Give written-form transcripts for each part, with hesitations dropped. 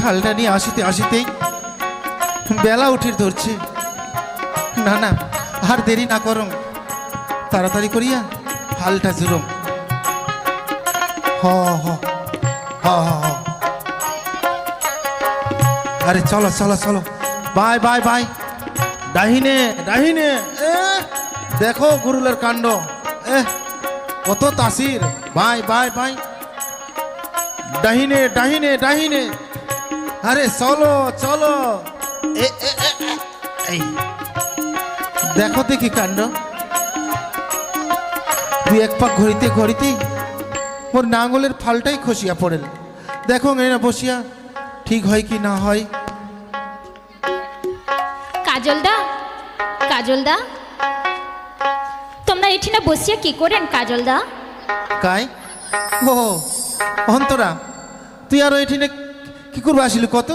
হালটা নিয়ে আসিতে আসিতেই বেলা উঠির ধরছে। না না, আর দেরি না করম, তাড়াতাড়ি করিয়া হালটা জুরম। হ হ হ হ। আরে চলো চলো চলো, বাই বাই বাই। ডাহিনে ডাহিনে, দেখো গুরুলের কাণ্ড, কত তাসির। বাই বাই বাই, ডাহিনে ডাহিনে ডাহিনে। আরে চলো চলো, এই দেখো দেখি কাণ্ড। দুই এক পাক ঘড়িতে ঘড়িতেই মোর নাঙ্গলের ফালটাই খসিয়া পড়েল। দেখো না বসিয়া ঠিক হয় কি না হয়। কাজলদা, কাজলদা, তোমরা এখানে বসিয়া কি করেন কাজলদা? কাই ও অন্তরা, তুই আরো এখানে কি করবো আসিলি কত?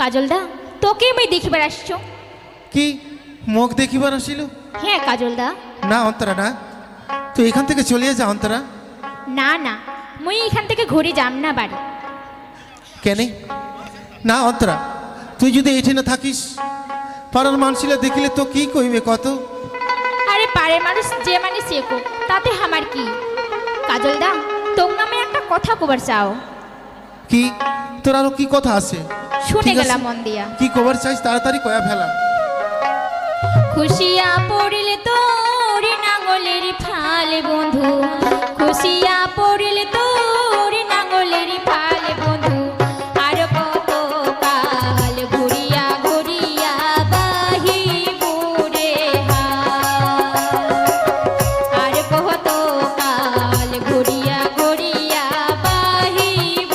কাজলদা, তোকে আমি দেখিবার আসছো। কি মুখ দেখিবার আসিল? হ্যাঁ কাজলদা। না অন্তরা না, তুই এখান থেকে চলিয়ে যা অন্তরা। না না, মুই এখান থেকে ঘুরে যাম না বাড়ি। কেন না অন্তরা, তুই যদি এখানে থাকিস পাড়ার মানুষরা দেখিলে তো কি কইবে কত? আরে পারে মানুষ যে মানে সে কো, তাতে আমার কি? কাজলদা, তোর নামে একটা কথা কবার চাও। কি তোর আরো কি কথা আছে? শুনে ঠিক আছে, গেলাম মন দিয়া। কি কবার চাইস তাড়াতাড়ি কয়া ফেলা। খুশিয়া পড়িলে তোর নাঙ্গলের ফাল বন্ধু, খুশিয়া পড়িলে তোর নাঙ্গলের ফাল বন্ধু। আর কত কাল ঘুরিয়া ঘুরিয়া বাহিব রে হাল, আর কত কাল ঘুরিয়া ঘুরিয়া বাহিব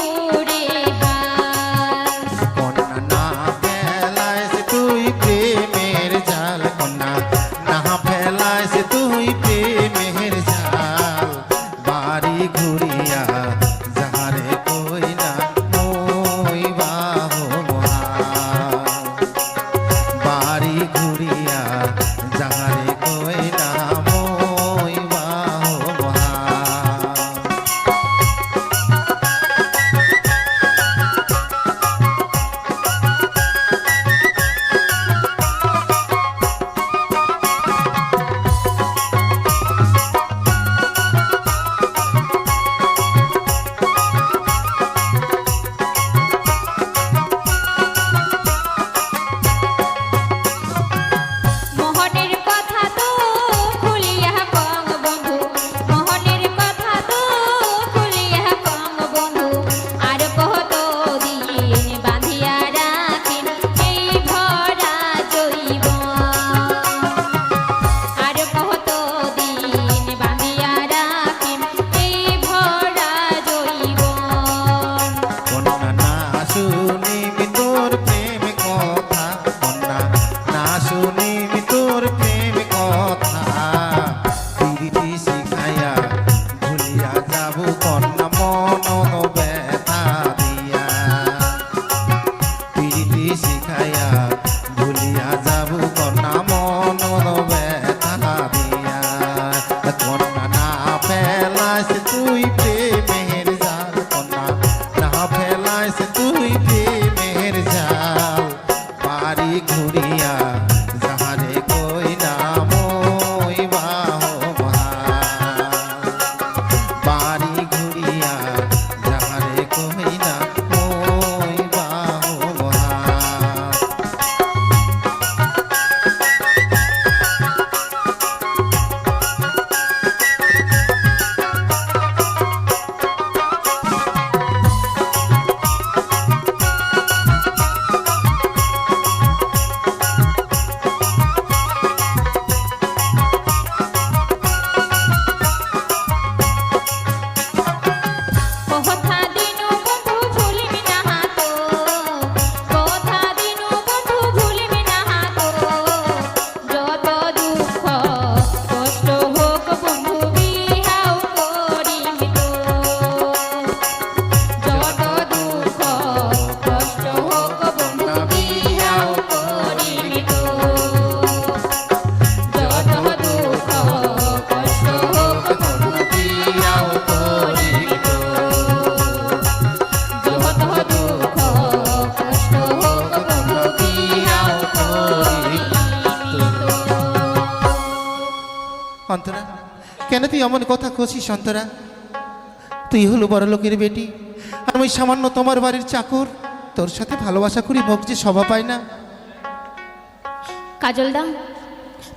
রে হাল। কন্যা না ফেলাইস তুই প্রেমের জাল, কন্যা না ফেলাইস তুই প্রেমের জাল। বাড়ি ঘুরিয়া যাহারে কই না মই বাহো মহাল। বাড়ি ঘুরিয়া যাহারে কই না মই বাহো মহাল। মোহনের কথা তো খুলিয়া কং বন্ধু, মোহনের কথা তো খুলিয়া কং বন্ধু। আর কত দিন বাঁধিয়া রাখিন এই ভরা জৈবন, আর কত দিন বাঁধিয়া রাখিন এই ভরা জৈবন। কন্যা না শুনিবি তোর প্রেম কথা, কন্যা না শুনিবি তোর প্রেম কথা। প্রীতি শিখাইয়া ভুলিয়া যাবো কন্যা মন ব্যথা দিয়া। প্রীতি শিখাইয়া ভুলিয়া যাবো কন্যা মন ব্যথা দিয়া। কন্যা না ফেলাইস তুই প্রেমের জাল, কন্যা না ফেলাইস তুই প্রেমের জাল। বাড়ি ঘুরিয়া যাহারে কই না মই বাহো মহাল। বাড়ি ঘুরিয়া যাহারে কই না মই বাহো মহাল। অন্তরা, কেন তুই এমন কথা কছিস অন্তরা? তুই হলো বড় লোকের বেটি, আমি সামান্য তোমার বাড়ির চাকর। তোর সাথে ভালোবাসা করি মুখ যে শোভা পায় না। কাজলদা,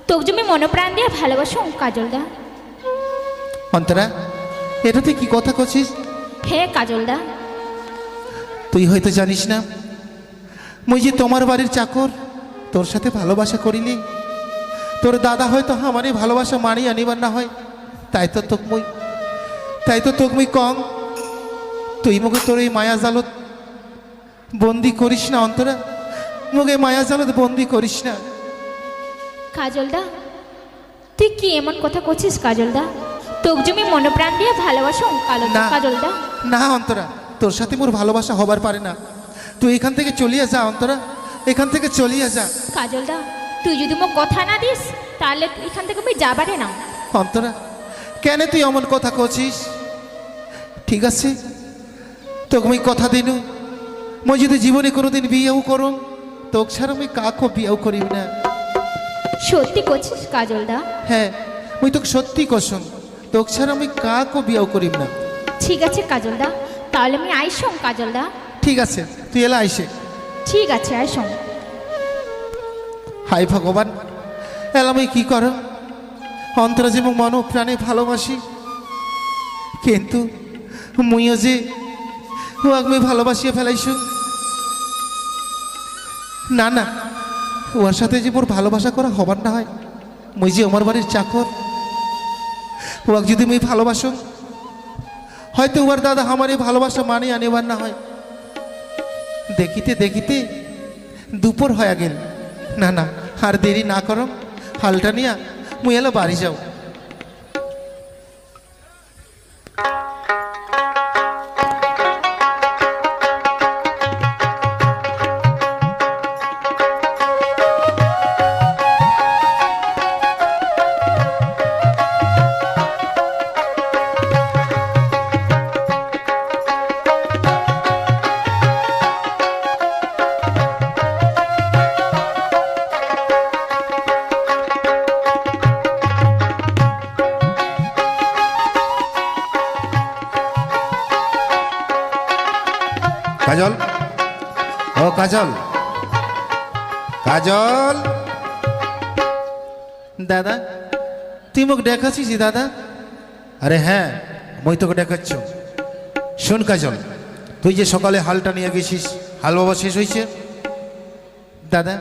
তোকে তুমি মনোপ্রাণ দিয়ে ভালোবাসো কাজলদা। অন্তরা, এটা তুই কি কথা কছিস? হে কাজলদা, তুই হয়তো জানিস না, মুই যে তোমার বাড়ির চাকর, তোর সাথে ভালোবাসা করিলি তোর দাদা হয়তো আমারই ভালোবাসা মানি আনিবার না হয়। তাই তো তোক কম তুই মুখে তোর এই মায়া জালত বন্দি করিস না অন্তরা, মুখে মায়া জালত বন্দি করিস না। কাজলদা, তুই কি এমন কথা করছিস কাজলদা? তোকে তুমি মনোপ্রাণ দিয়ে ভালোবাসো না কাজলদা। না অন্তরা, তোর সাথে মোর ভালোবাসা হবার পারে না। তুই এখান থেকে চলিয়ে যা অন্তরা, এখান থেকে চলিয়ে যা। কাজলদা, তুই যদি মোক কথা না দিস তাহলে এখান থেকে আমি যাবারে না। অন্তরা, কেন তুই এমন কথা কছিস? ঠিক আছে, তোকে আমি কথা দিনু, মই যদি জীবনে কোনোদিন বিয়েও করো, তোকে ছাড়া আমি কাকও বিয়েও করিব না। সত্যি করছিস কাজলদা? হ্যাঁ, মুই তোকে সত্যি কসম, তোকে ছাড়া আমি কাকও বিয়েও করিব না। ঠিক আছে কাজলদা, তাহলে আমি আইসম কাজলদা। ঠিক আছে, তুই এলা আইসে। ঠিক আছে আইসম। হাই ভগবান, এলা আমি কি কর? অন্তরা যে মোক মন প্রাণে ভালোবাসি, কিন্তু মুইও যে আমি ভালোবাসিয়ে ফেলাইছু। না না, ওর সাথে যে মোর ভালোবাসা করা হবার না হয়, মুই যে আমার বাড়ির চাকর, ওকে যদি মুই ভালোবাসো, হয়তো ওর দাদা আমার এই ভালোবাসা মানে আনিবার না হয়। দেখিতে দেখিতে দুপুর হয়ে গেল। না না, আর দেরি না করো, হালটা নিয়া মুই এলো বাড়ি যাও। কাজল, ও কাজল, কাজল। দাদা, তুই মোক দেখাচ্ছিস দাদা? আরে হ্যাঁ, মই তোকে দেখাচ্ছ। শোন কাজল, তুই যে সকালে হালটা নিয়ে গেছিস, হাল বাবা শেষ হয়েছে? দাদা,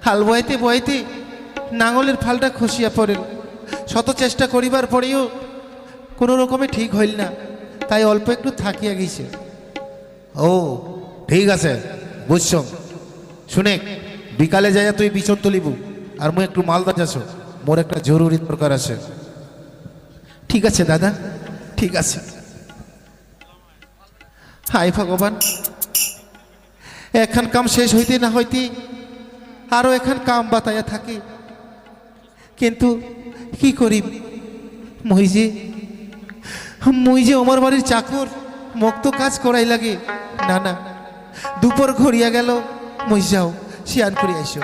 হাল বইতে বইতে নাঙলের ফালটা খসিয়া পড়েল। শত চেষ্টা করিবার পরেও কোনো রকমে ঠিক হইল না, তাই অল্প একটু থাকিয়া গেছে। ও ঠিক আছে, বুঝছ। শুনে বিকালে যাইয়া তুই বিছন তুলিবু, আর মুই একটু মালদা যাচ্ছ, মোর একটা জরুরি দরকার আছে। ঠিক আছে দাদা, ঠিক আছে। হায় ভগবান, এখন কাম শেষ হইতে না হইতে আরও এখন কাম বাতায়া থাকে, কিন্তু কি করি? মুই যে আমার বাড়ির চাকর, মোক তো কাজ করাই লাগে। না না, দুপুর ঘুরিয়া গেল, মুই যাও শিয়ান করে আইসো।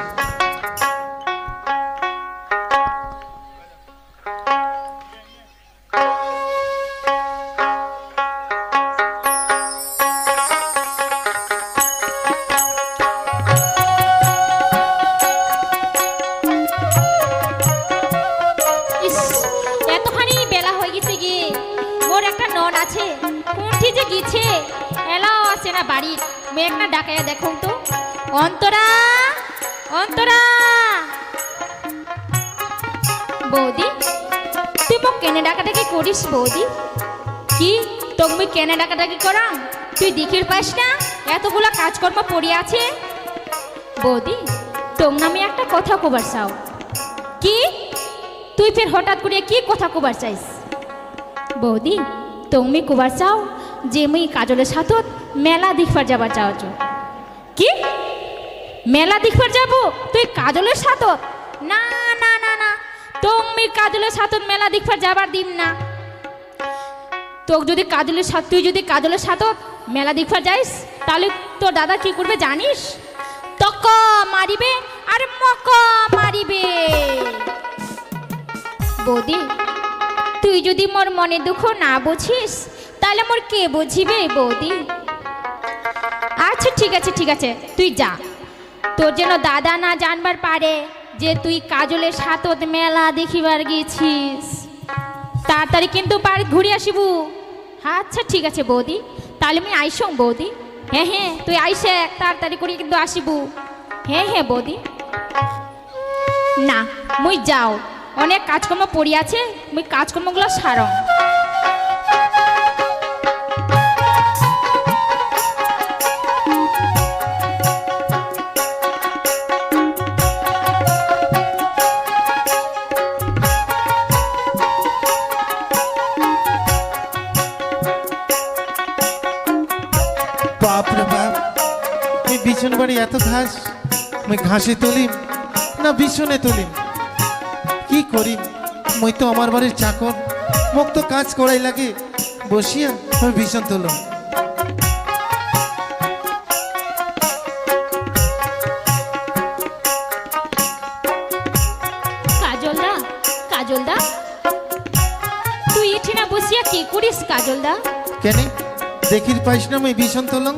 ইস, এতখানি বেলা হয়ে গেছে গিয়ে, মোর একটা নন আছে, কোনটি যে গেছে, এলাও আছে না বাড়ির। মেয়ে একটা ডাকাইয়া দেখুন তো। অন্তরা, অন্তরা। বৌদি, তুই মোক কেনে ডাকাডাকি করিস বৌদি? কি তুমি কেনে ডাকাডাকি করাম? তুই দেখির পাস না এতগুলা কাজকর্ম পড়ে আছে? বৌদি, তোর নামে একটা কথা কবার চাও। কি? তুই ফের হঠাৎ করে কি কথা কবার চাইস? বৌদি, তুমি কবার চাও যে মুই কাজলের সাথত মেলা দেখবার যাবার চাওছ। কি মেলা দেখবার যাব তুই কাজলের সাথত? না না না না, তুমি কাজলের সাথত মেলা দেখবার যাবার দিন না। তোকে যদি কাজলের সাথ, তুই যদি কাজলের সাথত মেলা দেখবার যাইস, তাহলে তোর দাদা কি করবে জানিস? তক মারিবে আর মক মারিবে। বৌদি তুই যদি মোর মনে দুঃখ না বুঝিস তাহলে মোর কে বুঝিবে বৌদি? আচ্ছা ঠিক আছে তুই যা, তোর যেন দাদা না জানবার পারে যে তুই কাজলের সাথত মেলা দেখিবার গেছিস। তাড়াতাড়ি কিন্তু বাড়ি ঘুরে আসিবু। আচ্ছা ঠিক আছে বৌদি, তাহলে আমি আইসং বৌদি। হ্যাঁ তুই আইসে তাড়াতাড়ি করে কিন্তু আসিবু। হ্যাঁ বৌদি। না মুই যাও, অনেক কাজকর্ম পড়িয়াছে, মুই কাজকর্মগুলো সারং। বাপরে বাপ, এই বিছন বাড়ি এত ঘাস, মুই ঘাসে তুলিম না বিছনে তুলিম, কি করিম? মুই তো আমার বাড়ির চাকর, মোক তো কাজ করাই লাগে, বসিয়া আমি বিছন তুলম। কাজলদা তুই এটি না বসিয়া কি করিস কাজলদা? কেন দেখির পাইস না মুই বিছন তুলং?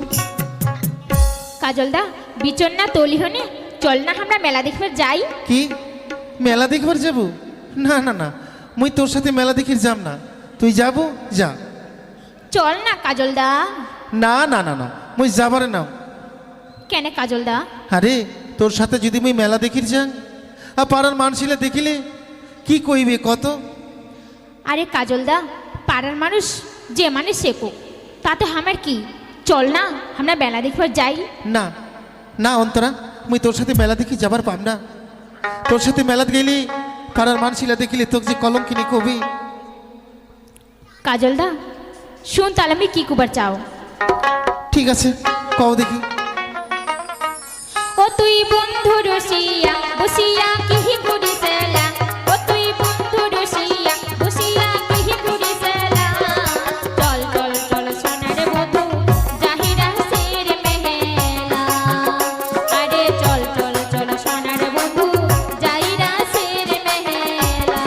কাজলদা বিচন না তলি হনে, চল না আমরা মেলা দেখবার যাই। কি মেলা দেখবার যাব? না না না, মুই তোর সাথে মেলা দেখির যাম না, তুই যাব যা। চল না কাজলদা। না না না না, মুই যাবারে না। কেন কাজলদা? আরে তোর সাথে যদি মুই মেলা দেখির যাং আর পাড়ার মানুষিলে দেখিলে কি কইবে কত? আরে কাজলদা পাড়ার মানুষ যে মানে শেখো, তাতে আমার কি? চল না আমরা মেলা দেখবার যাই। না না অন্তরা, মুই তোর সাথে মেলা দেখি যাবার পাম না। তোর সাথে মেলাত গেলি পাড়ার মানুষিলা দেখিলে তোকে যে কলম কিনে কবি। কাজলদা শুন তাহলে আমি কি কুবার চাও? ঠিক আছে কও দেখি। ও তুই বন্ধু রসিয়া বসিয়া কি করিসেলা, ও তুই বন্ধু রসিয়া বসিয়া কি করিসেলা, চল চল চল সোনার বধু জাহিরা সের মেহেলা, আরে চল চল চল সোনার বধু জাহিরা সের মেহেলা।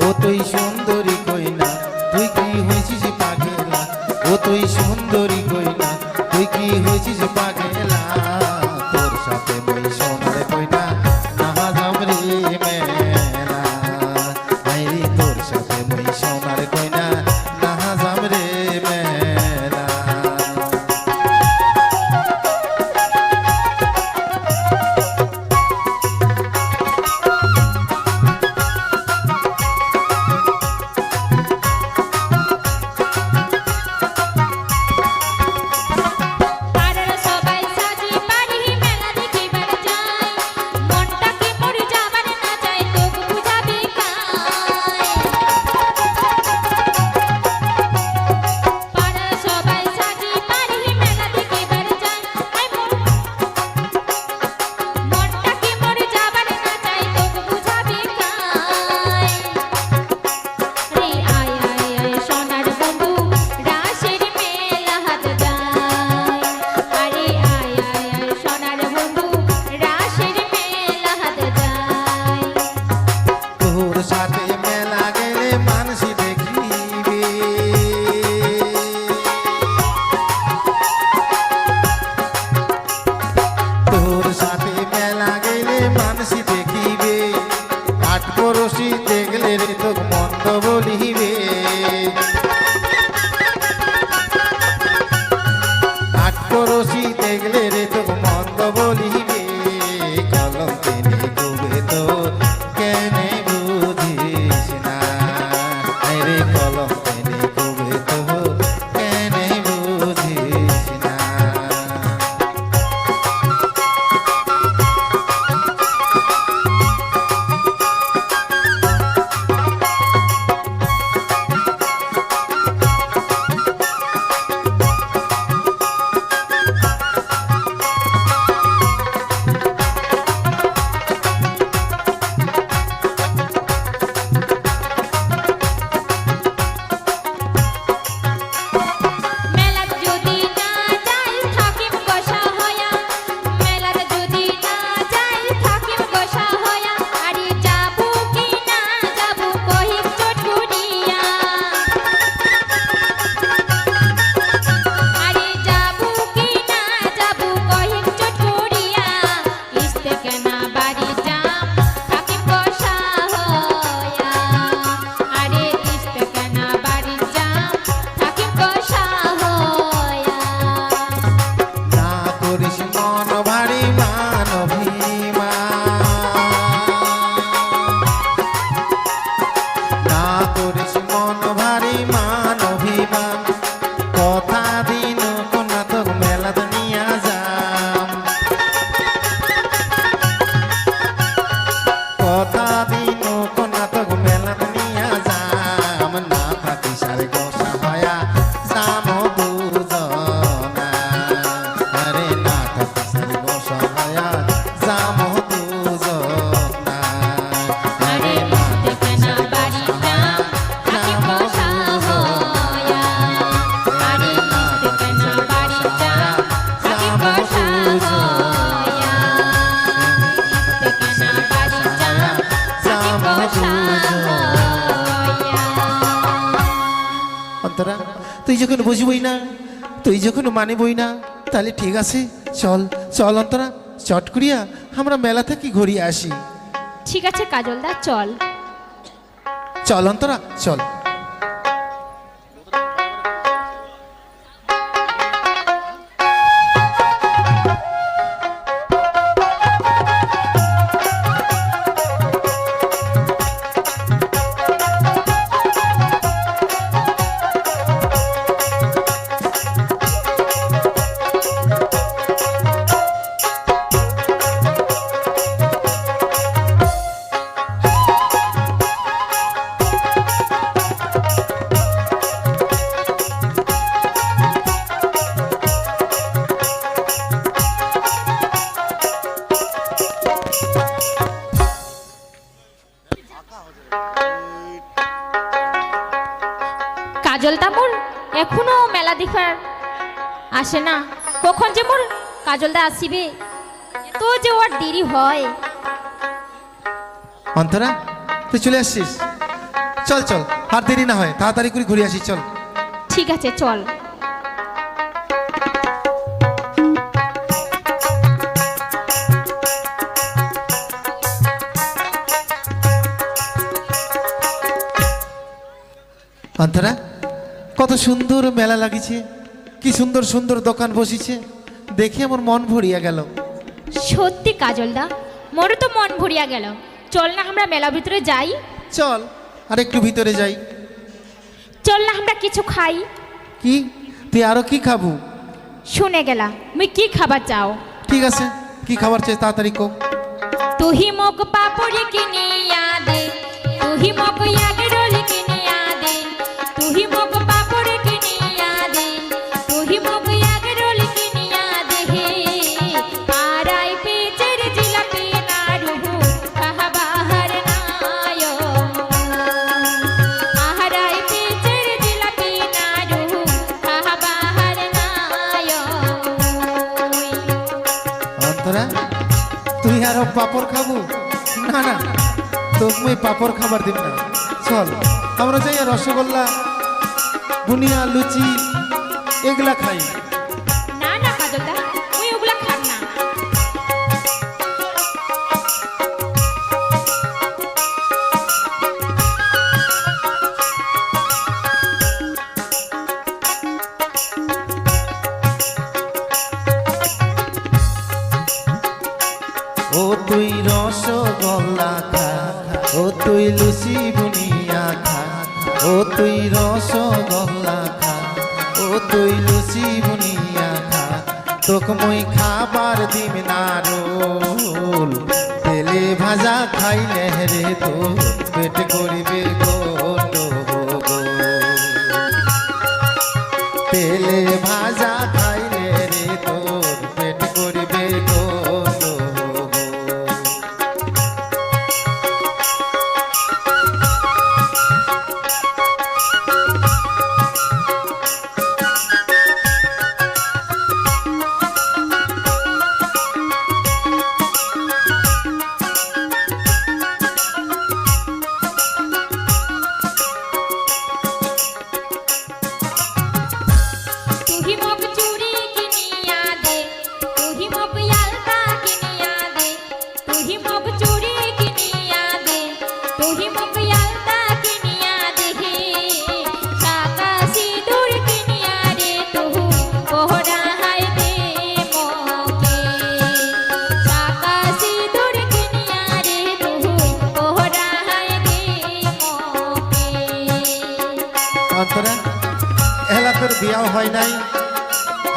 ও তুই সুন্দরী কইনা তুই কি হয়েছিস পাগেলা, ও তুই সুন্দরী কইনা তুই কি হয়েছিস পাগেলা, তোর সাথে মুই সোনার কইনা নাহা যাম রে মেলা, আইরি তোর সাথে মুই সোনার কইনা নাহা যাম রে মেলা। পাড়ার সবাই সাজি বাড়ি মেলা দেখিবার যায়, মনটা কি মোর যাবার না চায় তোক বুঝাবি কায়। পাড়ার সবাই সাজি বাড়ি মেলা দেখিবার যায়, আই মনটা কি মোর যাবার না চায় তোক বুঝাবি কায়। রে আয় আয় আয় সোনার বন্ধু রাসের মেলা হাত যায়, আরে আয় আয় আয় সোনার বন্ধু রাসের মেলা হাত যায়। তোর সাথে মেলা গেলে মানুষ দেখিবে, তোর সাথে মেলা গেলে মানুষ দেখিবে, আট পড়শি দেখলে রে তোক মন্দ বলিবে, আট পড়শি দেখলে রে তোক মন্দ বলিবে, কলম কিনে কবে তোর কেনে বুঝিস না, আরে কলম কিনে কবে তোর কেনে বুঝিস না। তুই যখন বুঝবই না, তুই যখন মানিবই না, তাহলে ঠিক আছে, চল চল অন্তরা, চট করিয়া আমরা মেলা থেকে ঘুরিয়ে আসি। ঠিক আছে কাজলদা, চল। চল অন্তরা, চল। কাজলদা মোর এখনো মেলা দেখার আসে না, কখন যে মোর কাজলদা আসিবে, তো যে ওর দেরি হয়। অন্তরা, তুই চলে আসছিস? চল চল, আর দেরি না হয়, তাড়াতাড়ি করে ঘুরে আসি, চল। ঠিক আছে, চল। অন্তরা, কত সুন্দর মেলা লাগিছে, কি সুন্দর সুন্দর দোকান বসিছে, দেখে আমার মন ভরিয়া গেল। সত্যি কাজলদা, মোরও তো মন ভরিয়া গেল। চল না আমরা মেলা ভিতরে যাই। চল আর একটু ভিতরে যাই। চল না আমরা কিছু খাই। কি, তুই আরো কি খাবো? শুনে গেলা মুই কি খাবার চাও? ঠিক আছে, কি খাবার চাই তাড়াতাড়ি কো। তুহি মোক পাপড়ি কিনিয়া দে, তুহি মোক এগরোল কিনিয়া দে, তুহি মোক পাপড়ি কিনিয়া দে, তুহি মোক এগরোল কিনিয়া দে। আড়াই পেজের জিলাপি নাড়ু কাহাবাহার নায়, আড়াই পেজের জিলাপি নাড়ু কাহাবাহার নায়। অন্তরা, তুই আরো পাপড় খাবো? না না, তোকে মুই পাপড় খাবার দিব না। চল আমরা যাই রসগোল্লা, বুনিয়া, লুচি এগুলা খাই। না না কাজলদা, মুই ওগুলা খাব না। ও তুই রসগোল্লা খা, ও তুই লুচি বুনিয়া খা, ও তুই রসগোল্লা খা, ও তুই লুচি বুনিয়া খা, তোকে মুই খাবার দিম না রোল, তেলে ভাজা খাইলে রে তো পেট করিবে গোল গোল। তেলে ভাজা খাইলে রে তোর পেট করিবে গোল গোল। তুহি মোক চুড়ি কিনিয়া দে, তুহি মোক আলতা কিনিয়া দে, তুহি মোক চুড়ি কিনিয়া দে, তুহি মোক আলতা কিনিয়া দে। টাকা সিঁদুর কিনিয়া রে তুহু পহরাই দে মোকে, টাকা সিঁদুর কিনিয়া রে তুহু পহরাই দে মোকে। অন্তরা, এলা তোর বিয়াও হয় নাই,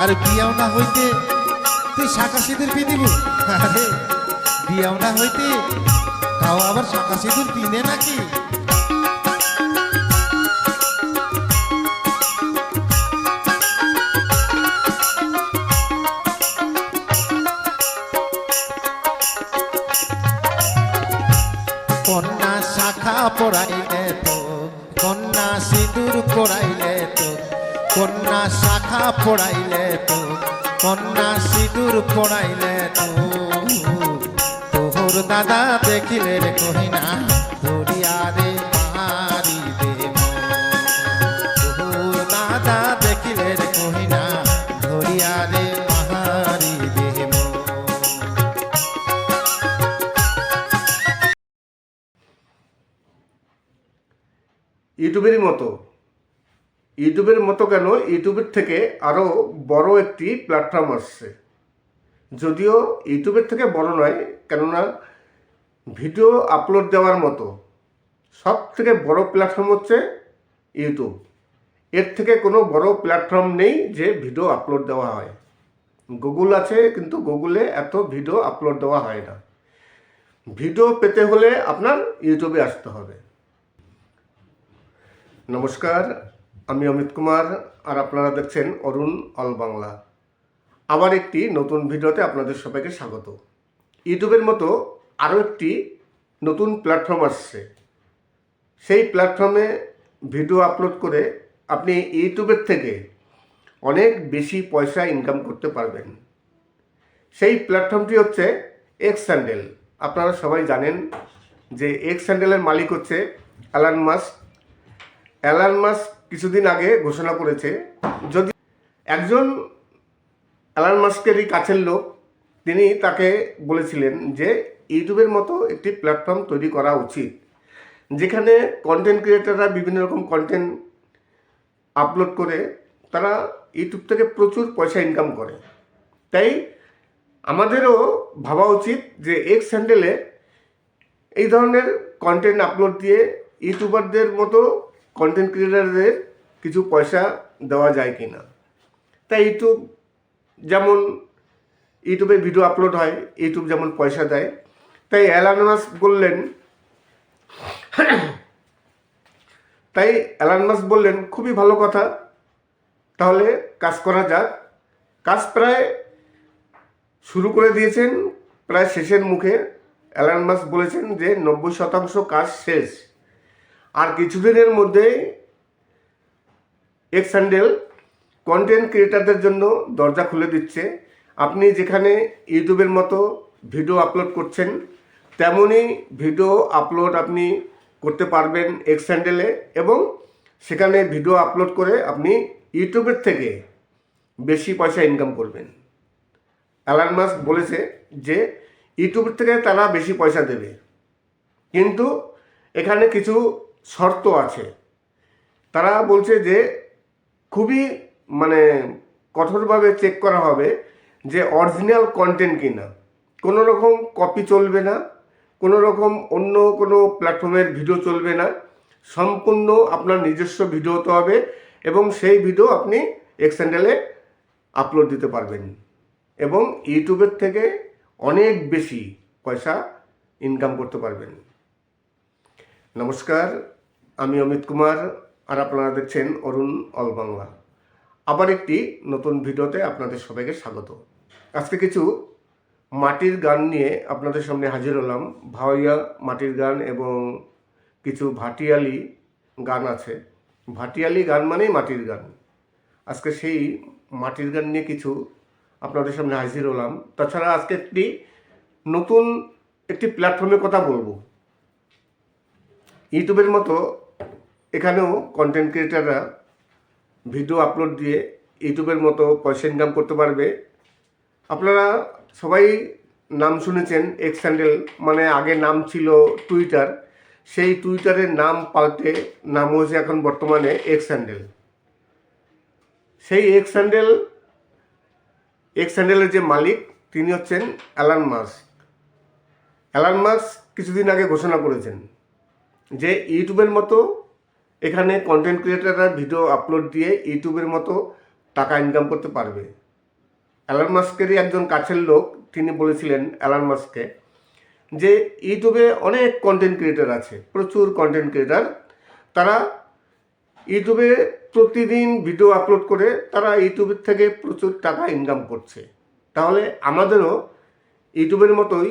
আর বিয়াও না হইতে তুই শাঁখা সিঁদুর পিঁধিব? আরে বিয়াও না হইতে তাও আবার শাঁখা সিঁদুর পিনে নাকি? কন্যা শাখা পড়াইলে তো, কন্যা সিঁদুর পড়াইলে তো, কন্যা শাখা পড়াইলে তো, কন্যা সিঁদুর পড়াইলে তো, তোর দাদা দেখিলে রে কহিনা ধরিয়া রে মারি দে, তোর দাদা ইউটিউবের মতো কেন, ইউটিউবের থেকে আরও বড় একটি প্ল্যাটফর্ম আসছে। যদিও ইউটিউবের থেকে বড় নয়, কেননা ভিডিও আপলোড দেওয়ার মতো সব থেকে বড় প্ল্যাটফর্ম হচ্ছে ইউটিউব। এর থেকে কোনো বড় প্ল্যাটফর্ম নেই যে ভিডিও আপলোড দেওয়া হয়। গুগল আছে, কিন্তু গুগলে এত ভিডিও আপলোড দেওয়া হয় না। ভিডিও পেতে হলে আপনার ইউটিউবে আসতে হবে। নমস্কার, আমি অমিত কুমার, আর আপনারা দেখছেন অরুণ অল বাংলা। আবার একটি নতুন ভিডিওতে আপনাদের সবাইকে স্বাগত। ইউটিউবের মতো আরও একটি নতুন প্ল্যাটফর্ম আসছে। সেই প্ল্যাটফর্মে ভিডিও আপলোড করে আপনি ইউটিউবের থেকে অনেক বেশি পয়সা ইনকাম করতে পারবেন। সেই প্ল্যাটফর্মটি হচ্ছে এক্স হ্যান্ডেল। আপনারা সবাই জানেন যে এক্স হ্যান্ডেলের মালিক হচ্ছে এলন মাস্ক। এলন মাস্ক কিছুদিন আগে ঘোষণা করেছে, যদি একজন এলন মাস্কেরই কাছের লোক, তিনি তাকে বলেছিলেন যে ইউটিউবের মতো একটি প্ল্যাটফর্ম তৈরি করা উচিত, যেখানে কন্টেন্ট ক্রিয়েটাররা বিভিন্ন রকম কন্টেন্ট আপলোড করে তারা ইউটিউব থেকে প্রচুর পয়সা ইনকাম করে। তাই আমাদেরও ভাবা উচিত যে এক্স হ্যান্ডেলে এই ধরনের কন্টেন্ট আপলোড দিয়ে ইউটিউবারদের মতো কন্টেন্ট ক্রিয়েটারদের কিছু পয়সা দেওয়া যায় কি না। তাই ইউটিউবে ভিডিও আপলোড হয়, ইউটিউব যেমন পয়সা দেয়, তাই এলন মাস্ক বললেন খুবই ভালো কথা, তাহলে কাজ করা যাক। কাজ প্রায় শুরু করে দিয়েছেন, প্রায় শেষের মুখে। এলন মাস্ক বলেছেন যে 90% কাজ শেষ, আর কিছুদিনের মধ্যেই এক্স হ্যান্ডেল কন্টেন্ট ক্রিয়েটারদের জন্য দরজা খুলে দিচ্ছে। আপনি যেখানে ইউটিউবের মতো ভিডিও আপলোড করছেন, তেমনই ভিডিও আপলোড আপনি করতে পারবেন এক্স হ্যান্ডেলে, এবং সেখানে ভিডিও আপলোড করে আপনি ইউটিউবের থেকে বেশি পয়সা ইনকাম করবেন। এলন মাস্ক বলেছে যে ইউটিউবের থেকে তারা বেশি পয়সা দেবে, কিন্তু এখানে কিছু শর্ত আছে। তারা বলছে যে খুবই কঠোরভাবে চেক করা হবে যে অরিজিনাল কন্টেন্ট কিনা, কোনো রকম কপি চলবে না, কোনো রকম অন্য কোনো প্ল্যাটফর্মের ভিডিও চলবে না, সম্পূর্ণ আপনার নিজস্ব ভিডিও হতে হবে, এবং সেই ভিডিও আপনি এক্স হ্যান্ডেলে আপলোড দিতে পারবেন এবং ইউটিউবের থেকে অনেক বেশি পয়সা ইনকাম করতে পারবেন। নমস্কার, আমি অমিত কুমার, আর আপনারা দেখছেন অরুণ অল বাংলা। আবার একটি নতুন ভিডিওতে আপনাদের সবাইকে স্বাগত। আজকে কিছু মাটির গান নিয়ে আপনাদের সামনে হাজির হলাম। ভাওয়াইয়া মাটির গান এবং কিছু ভাটিয়ালি গান আছে। ভাটিয়ালি গান মানেই মাটির গান। আজকে সেই মাটির গান নিয়ে কিছু আপনাদের সামনে হাজির হলাম। তাছাড়া আজকে নতুন একটি প্ল্যাটফর্মের কথা বলবো। ইউটিউবের মতো এখানেও কন্টেন্ট ক্রিয়েটাররা ভিডিও আপলোড দিয়ে ইউটিউবের মতো পয়সা ইনকাম করতে পারবে। আপনারা সবাই নাম শুনেছেন এক্স হ্যান্ডেল, আগে নাম ছিল টুইটার, সেই টুইটারের নাম পাল্টে নাম হয়েছে এখন বর্তমানে এক্স হ্যান্ডেল। সেই এক্স হ্যান্ডেলের যে মালিক তিনি হচ্ছেন এলন মাস্ক। এলন মাস্ক কিছুদিন আগে ঘোষণা করেছেন যে ইউটিউবের মতো এখানে কন্টেন্ট ক্রিয়েটাররা ভিডিও আপলোড দিয়ে ইউটিউবের মতো টাকা ইনকাম করতে পারবে। এলন মাস্কেরই একজন কাছের লোক তিনি বলেছিলেন এলন মাস্ককে যে ইউটিউবে অনেক কন্টেন্ট ক্রিয়েটার আছে, প্রচুর কন্টেন্ট ক্রিয়েটার, তারা ইউটিউবে প্রতিদিন ভিডিও আপলোড করে তারা ইউটিউবের থেকে প্রচুর টাকা ইনকাম করছে। তাহলে আমাদেরও ইউটিউবের মতোই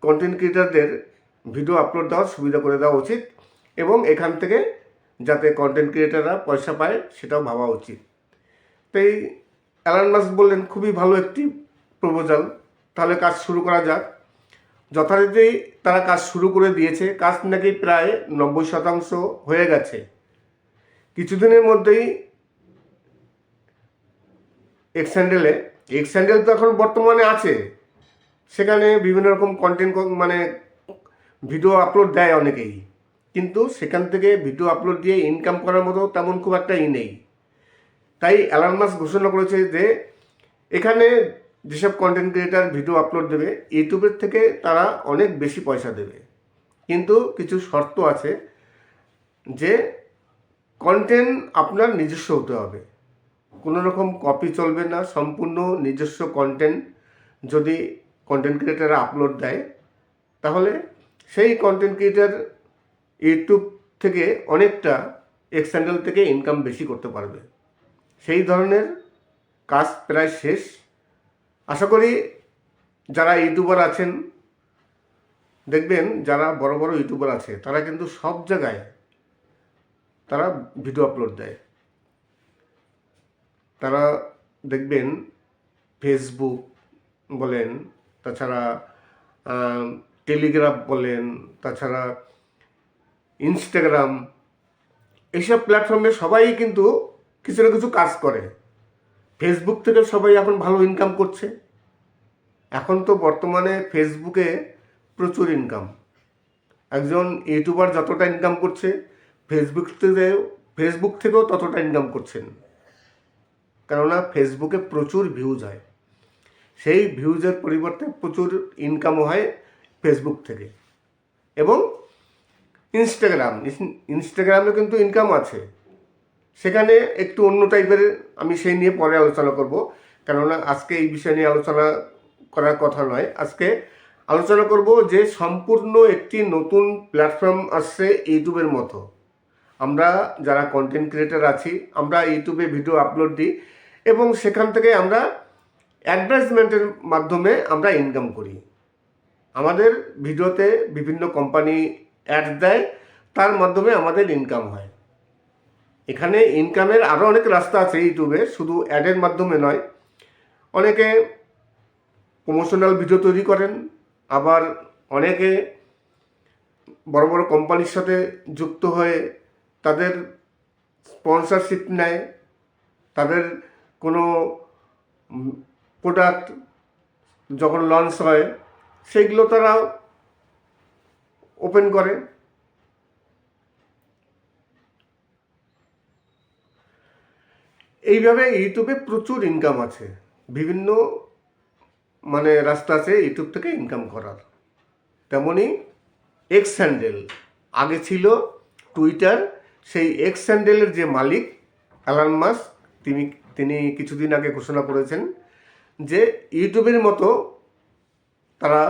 কন্টেন্ট ক্রিয়েটারদের ভিডিও আপলোড দেওয়ার সুবিধা করে দেওয়া উচিত, এবং এখান থেকে যাতে কন্টেন্ট ক্রিয়েটাররা পয়সা পায় সেটাও ভাবা উচিত। তাই এলন মাস্ক বললেন খুবই ভালো একটি প্রপোজাল, তাহলে কাজ শুরু করা যাক। যথারীতি তারা কাজ শুরু করে দিয়েছে। কাজ নাকি প্রায় 90% হয়ে গেছে। কিছুদিনের মধ্যেই এক্স হ্যান্ডেল তো এখন বর্তমানে আছে, সেখানে বিভিন্ন রকম কন্টেন্ট ভিডিও আপলোড দেয় অনেকেই, কিন্তু সেখান থেকে ভিডিও আপলোড দিয়ে ইনকাম করার মতো তেমন খুব একটা নেই। তাই এলন মাস্ক ঘোষণা করেছে যে এখানে যেসব কন্টেন্ট ক্রিয়েটার ভিডিও আপলোড দেবে ইউটিউবের থেকে তারা অনেক বেশি পয়সা দেবে, কিন্তু কিছু শর্ত আছে যে কন্টেন্ট আপনার নিজস্ব হতে হবে, কোনো রকম কপি চলবে না, সম্পূর্ণ নিজস্ব কন্টেন্ট যদি কন্টেন্ট ক্রিয়েটাররা আপলোড দেয় তাহলে সেই কন্টেন্ট ক্রিয়েটার ইউটিউব থেকে অনেকটা এক্স চ্যানেল থেকে ইনকাম বেশি করতে পারবে। সেই ধরনের কাজ প্রায় শেষ। আশা করি যারা ইউটিউবার আছেন, দেখবেন যারা বড় বড় ইউটিউবার আছে তারা কিন্তু সব জায়গায় তারা ভিডিও আপলোড দেয়। তারা দেখবেন ফেসবুক বলেন, তাছাড়া টেলিগ্রাম বলেন, তাছাড়া ইনস্টাগ্রাম, এইসব প্ল্যাটফর্মে সবাই কিন্তু কিছু না কিছু কাজ করে। ফেসবুক থেকে সবাই এখন ভালো ইনকাম করছে। এখন তো বর্তমানে ফেসবুকে প্রচুর ইনকাম। একজন ইউটিউবার যতটা ইনকাম করছে ফেসবুক থেকেও ততটা ইনকাম করছেন, কেননা ফেসবুকে প্রচুর ভিউজ হয়। সেই ভিউজের পরিবর্তে প্রচুর ইনকামও হয় ফেসবুক থেকে। এবং ইনস্টাগ্রামে কিন্তু ইনকাম আছে, সেখানে একটু অন্য টাইপের, আমি সেই নিয়ে পরে আলোচনা করব, কেননা আজকে এই বিষয় নিয়ে আলোচনা করার কথা নয়। আজকে আলোচনা করব যে সম্পূর্ণ একটি নতুন প্ল্যাটফর্ম আসছে ইউটিউবের মতো। আমরা যারা কন্টেন্ট ক্রিয়েটার আছি, আমরা ইউটিউবে ভিডিও আপলোড দিই এবং সেখান থেকে আমরা অ্যাডভার্টাইজমেন্টের মাধ্যমে আমরা ইনকাম করি। আমাদের ভিডিওতে বিভিন্ন কোম্পানি অ্যাড দেয়, তার মাধ্যমে আমাদের ইনকাম হয়। এখানে ইনকামের আরও অনেক রাস্তা আছে ইউটিউবে, শুধু অ্যাডের মাধ্যমে নয়। অনেকে প্রমোশনাল ভিডিও তৈরি করেন, আবার অনেকে বড় বড় কোম্পানির সাথে যুক্ত হয়ে তাদের স্পন্সরশিপ নেয়, তাদের কোনো প্রোডাক্ট যখন লঞ্চ হয় সেগুলো তারা ওপেন করে। এইভাবে ইউটিউবে প্রচুর ইনকাম আছে, বিভিন্ন রাস্তা আছে ইউটিউব থেকে ইনকাম করার। তেমনি এক্স হ্যান্ডেল, আগে ছিল টুইটার, সেই এক্স হ্যান্ডেলের যে মালিক এলন মাস্ক, তিনি কিছুদিন আগে ঘোষণা করেছেন যে ইউটিউবের মতো তারা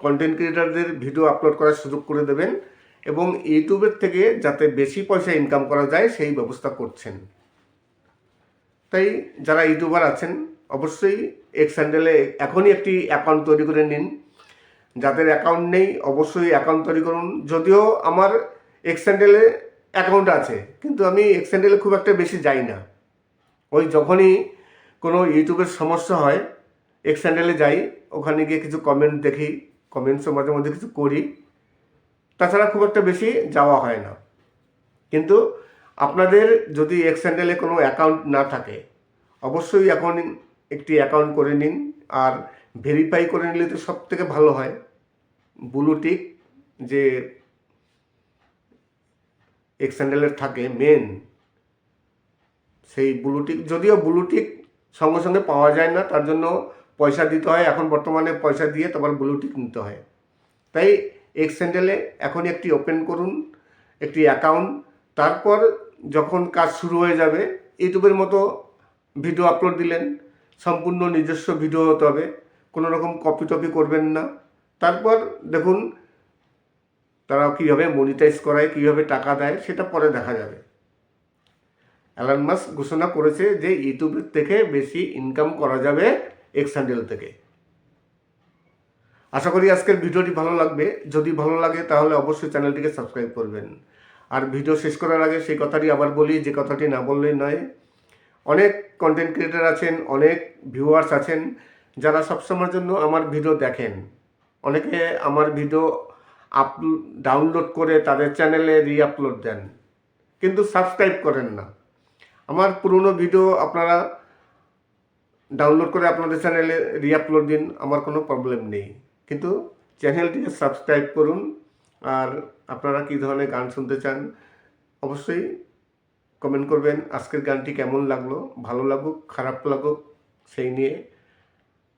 কন্টেন্ট ক্রিয়েটারদের ভিডিও আপলোড করার সুযোগ করে দেবেন এবং ইউটিউবের থেকে যাতে বেশি পয়সা ইনকাম করা যায় সেই ব্যবস্থা করছেন। তাই যারা ইউটিউবার আছেন অবশ্যই এক্স হ্যান্ডেলে এখনই একটি অ্যাকাউন্ট তৈরি করে নিন। যাদের অ্যাকাউন্ট নেই অবশ্যই অ্যাকাউন্ট তৈরি করুন। যদিও আমার এক্স হ্যান্ডেলে অ্যাকাউন্ট আছে, কিন্তু আমি এক্স হ্যান্ডেলে খুব একটা বেশি যাই না। ওই যখনই কোনো ইউটিউবের সমস্যা হয় এক্স হ্যান্ডেলে যাই, ওখানে গিয়ে কিছু কমেন্ট দেখি, কমেন্টসও মাঝে মধ্যে কিছু করি, তাছাড়া খুব একটা বেশি যাওয়া হয় না। কিন্তু আপনাদের যদি এক্স হ্যান্ডেলে কোনো অ্যাকাউন্ট না থাকে অবশ্যই এখন একটি অ্যাকাউন্ট করে নিন, আর ভেরিফাই করে নিলে তো সব থেকে ভালো হয়। ব্লু টিক যে এক্স হ্যান্ডেলের থাকে মেন, সেই ব্লু টিক, যদিও ব্লু টিক সঙ্গে সঙ্গে পাওয়া যায় না, তার জন্য পয়সা দিতে হয়। এখন বর্তমানে পয়সা দিয়ে তারপর ব্লু টিক নিতে হয়। তাই এক্স হ্যান্ডেলে এখনই একটি ওপেন করুন, একটি অ্যাকাউন্ট। তারপর যখন কাজ শুরু হয়ে যাবে ইউটিউবের মতো ভিডিও আপলোড দিলেন, সম্পূর্ণ নিজস্ব ভিডিও হতে হবে, কোনো রকম কপি টপি করবেন না। তারপর দেখুন তারা কীভাবে মনিটাইজ করায়, কীভাবে টাকা দেয় সেটা পরে দেখা যাবে। এলন মাস্ক ঘোষণা করেছে যে ইউটিউবের থেকে বেশি ইনকাম করা যাবে এক্স হ্যান্ডেল থেকে। আশা করি আজকের ভিডিওটি ভালো লাগবে। যদি ভালো লাগে তাহলে অবশ্যই চ্যানেলটিকে সাবস্ক্রাইব করবেন। আর ভিডিও শেষ করার আগে সেই কথাটি আবার বলি, যে কথাটি না বললেই নয়। অনেক কন্টেন্ট ক্রিয়েটার আছেন, অনেক ভিউয়ার্স আছেন যারা সবসময়ের জন্য আমার ভিডিও দেখেন। অনেকে আমার ভিডিও ডাউনলোড করে তাদের চ্যানেলে রিআপলোড দেন, কিন্তু সাবস্ক্রাইব করেন না। আমার পুরনো ভিডিও আপনারা ডাউনলোড করে আপনাদের চ্যানেলে রিআপলোড দিন, আমার কোনো প্রবলেম নেই, কিন্তু চ্যানেলটিকে সাবস্ক্রাইব করুন আর আপনারা কী ধরনের গান শুনতে চান অবশ্যই কমেন্ট করবেন। আজকের গানটি কেমন লাগলো, ভালো লাগুক খারাপ লাগুক সেই নিয়ে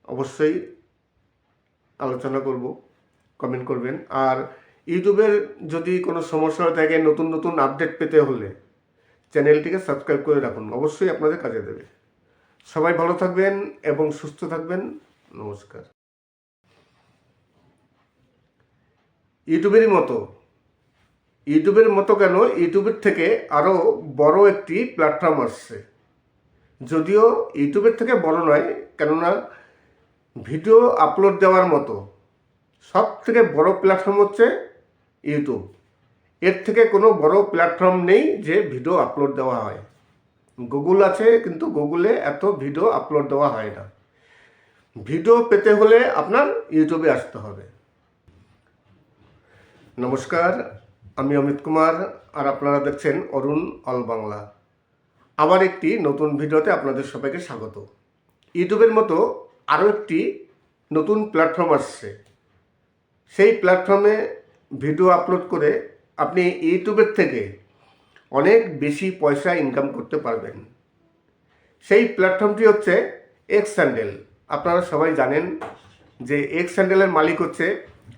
অবশ্যই আলোচনা করব, কমেন্ট করবেন। আর ইউটিউবের যদি কোনো সমস্যা হয়ে থাকে, নতুন নতুন আপডেট পেতে হলে চ্যানেলটিকে সাবস্ক্রাইব করে রাখুন, অবশ্যই আপনাদের কাজে দেবে। সবাই ভালো থাকবেন এবং সুস্থ থাকবেন। নমস্কার। ইউটিউবের মতো কেন, ইউটিউবের থেকে আরও বড় একটি প্ল্যাটফর্ম আসছে। যদিও ইউটিউবের থেকে বড় নয়, কেননা ভিডিও আপলোড দেওয়ার মতো সব থেকে বড় প্ল্যাটফর্ম হচ্ছে ইউটিউব। এর থেকে কোনো বড় প্ল্যাটফর্ম নেই যে ভিডিও আপলোড দেওয়া হয়। গুগল আছে, কিন্তু গুগলে এত ভিডিও আপলোড দেওয়া হয় না। ভিডিও পেতে হলে আপনার ইউটিউবে আসতে হবে। নমস্কার, আমি অমিত কুমার, আর আপনারা দেখছেন অরুণ অল বাংলা। আবার একটি নতুন ভিডিওতে আপনাদের সবাইকে স্বাগত। ইউটিউবের মতো আরও একটি নতুন প্ল্যাটফর্ম আসছে। সেই প্ল্যাটফর্মে ভিডিও আপলোড করে আপনি ইউটিউবের থেকে অনেক বেশি পয়সা ইনকাম করতে পারবেন। সেই প্ল্যাটফর্মটি হচ্ছে এক্স হ্যান্ডেল। আপনারা সবাই জানেন যে এক্স হ্যান্ডেলের মালিক হচ্ছে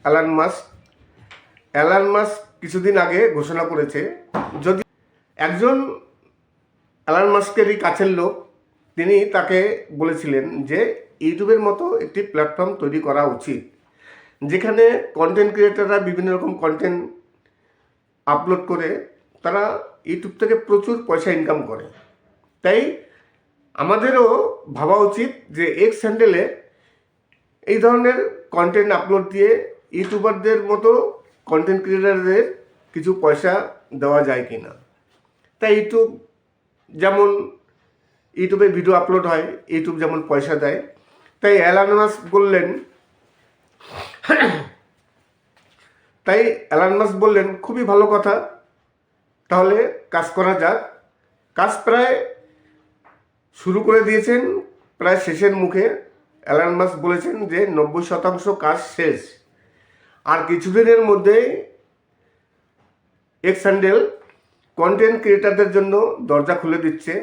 এলন মাস্ক। এলন মাস্ক কিছুদিন আগে ঘোষণা করেছে, যদি একজন এলন মাস্কেরই কাছের লোক, তিনি তাকে বলেছিলেন যে ইউটিউবের মতো একটি প্ল্যাটফর্ম তৈরি করা উচিত, যেখানে কন্টেন্ট ক্রিয়েটাররা বিভিন্ন রকম কন্টেন্ট আপলোড করে তারা ইউটিউব থেকে প্রচুর পয়সা ইনকাম করে। তাই আমাদেরও ভাবা উচিত যে এক্স হ্যান্ডেলে এই ধরনের কন্টেন্ট আপলোড দিয়ে ইউটিউবারদের মতো কন্টেন্ট ক্রিয়েটারদের কিছু পয়সা দেওয়া যায় কি না। তাই ইউটিউবে ভিডিও আপলোড হয়, ইউটিউব যেমন পয়সা দেয়, তাই এলন মাস্ক বললেন খুবই ভালো কথা, তাহলে কাজ করা যাক। কাজ প্রায় শুরু করে দিয়েছেন, প্রায় শেষের মুখে। এলন মাস্ক বলেছেন যে 90% কাজ শেষ, আর কিছুদিনের মধ্যেই এক্স হ্যান্ডেল কন্টেন্ট ক্রিয়েটারদের জন্য দরজা খুলে দিচ্ছে।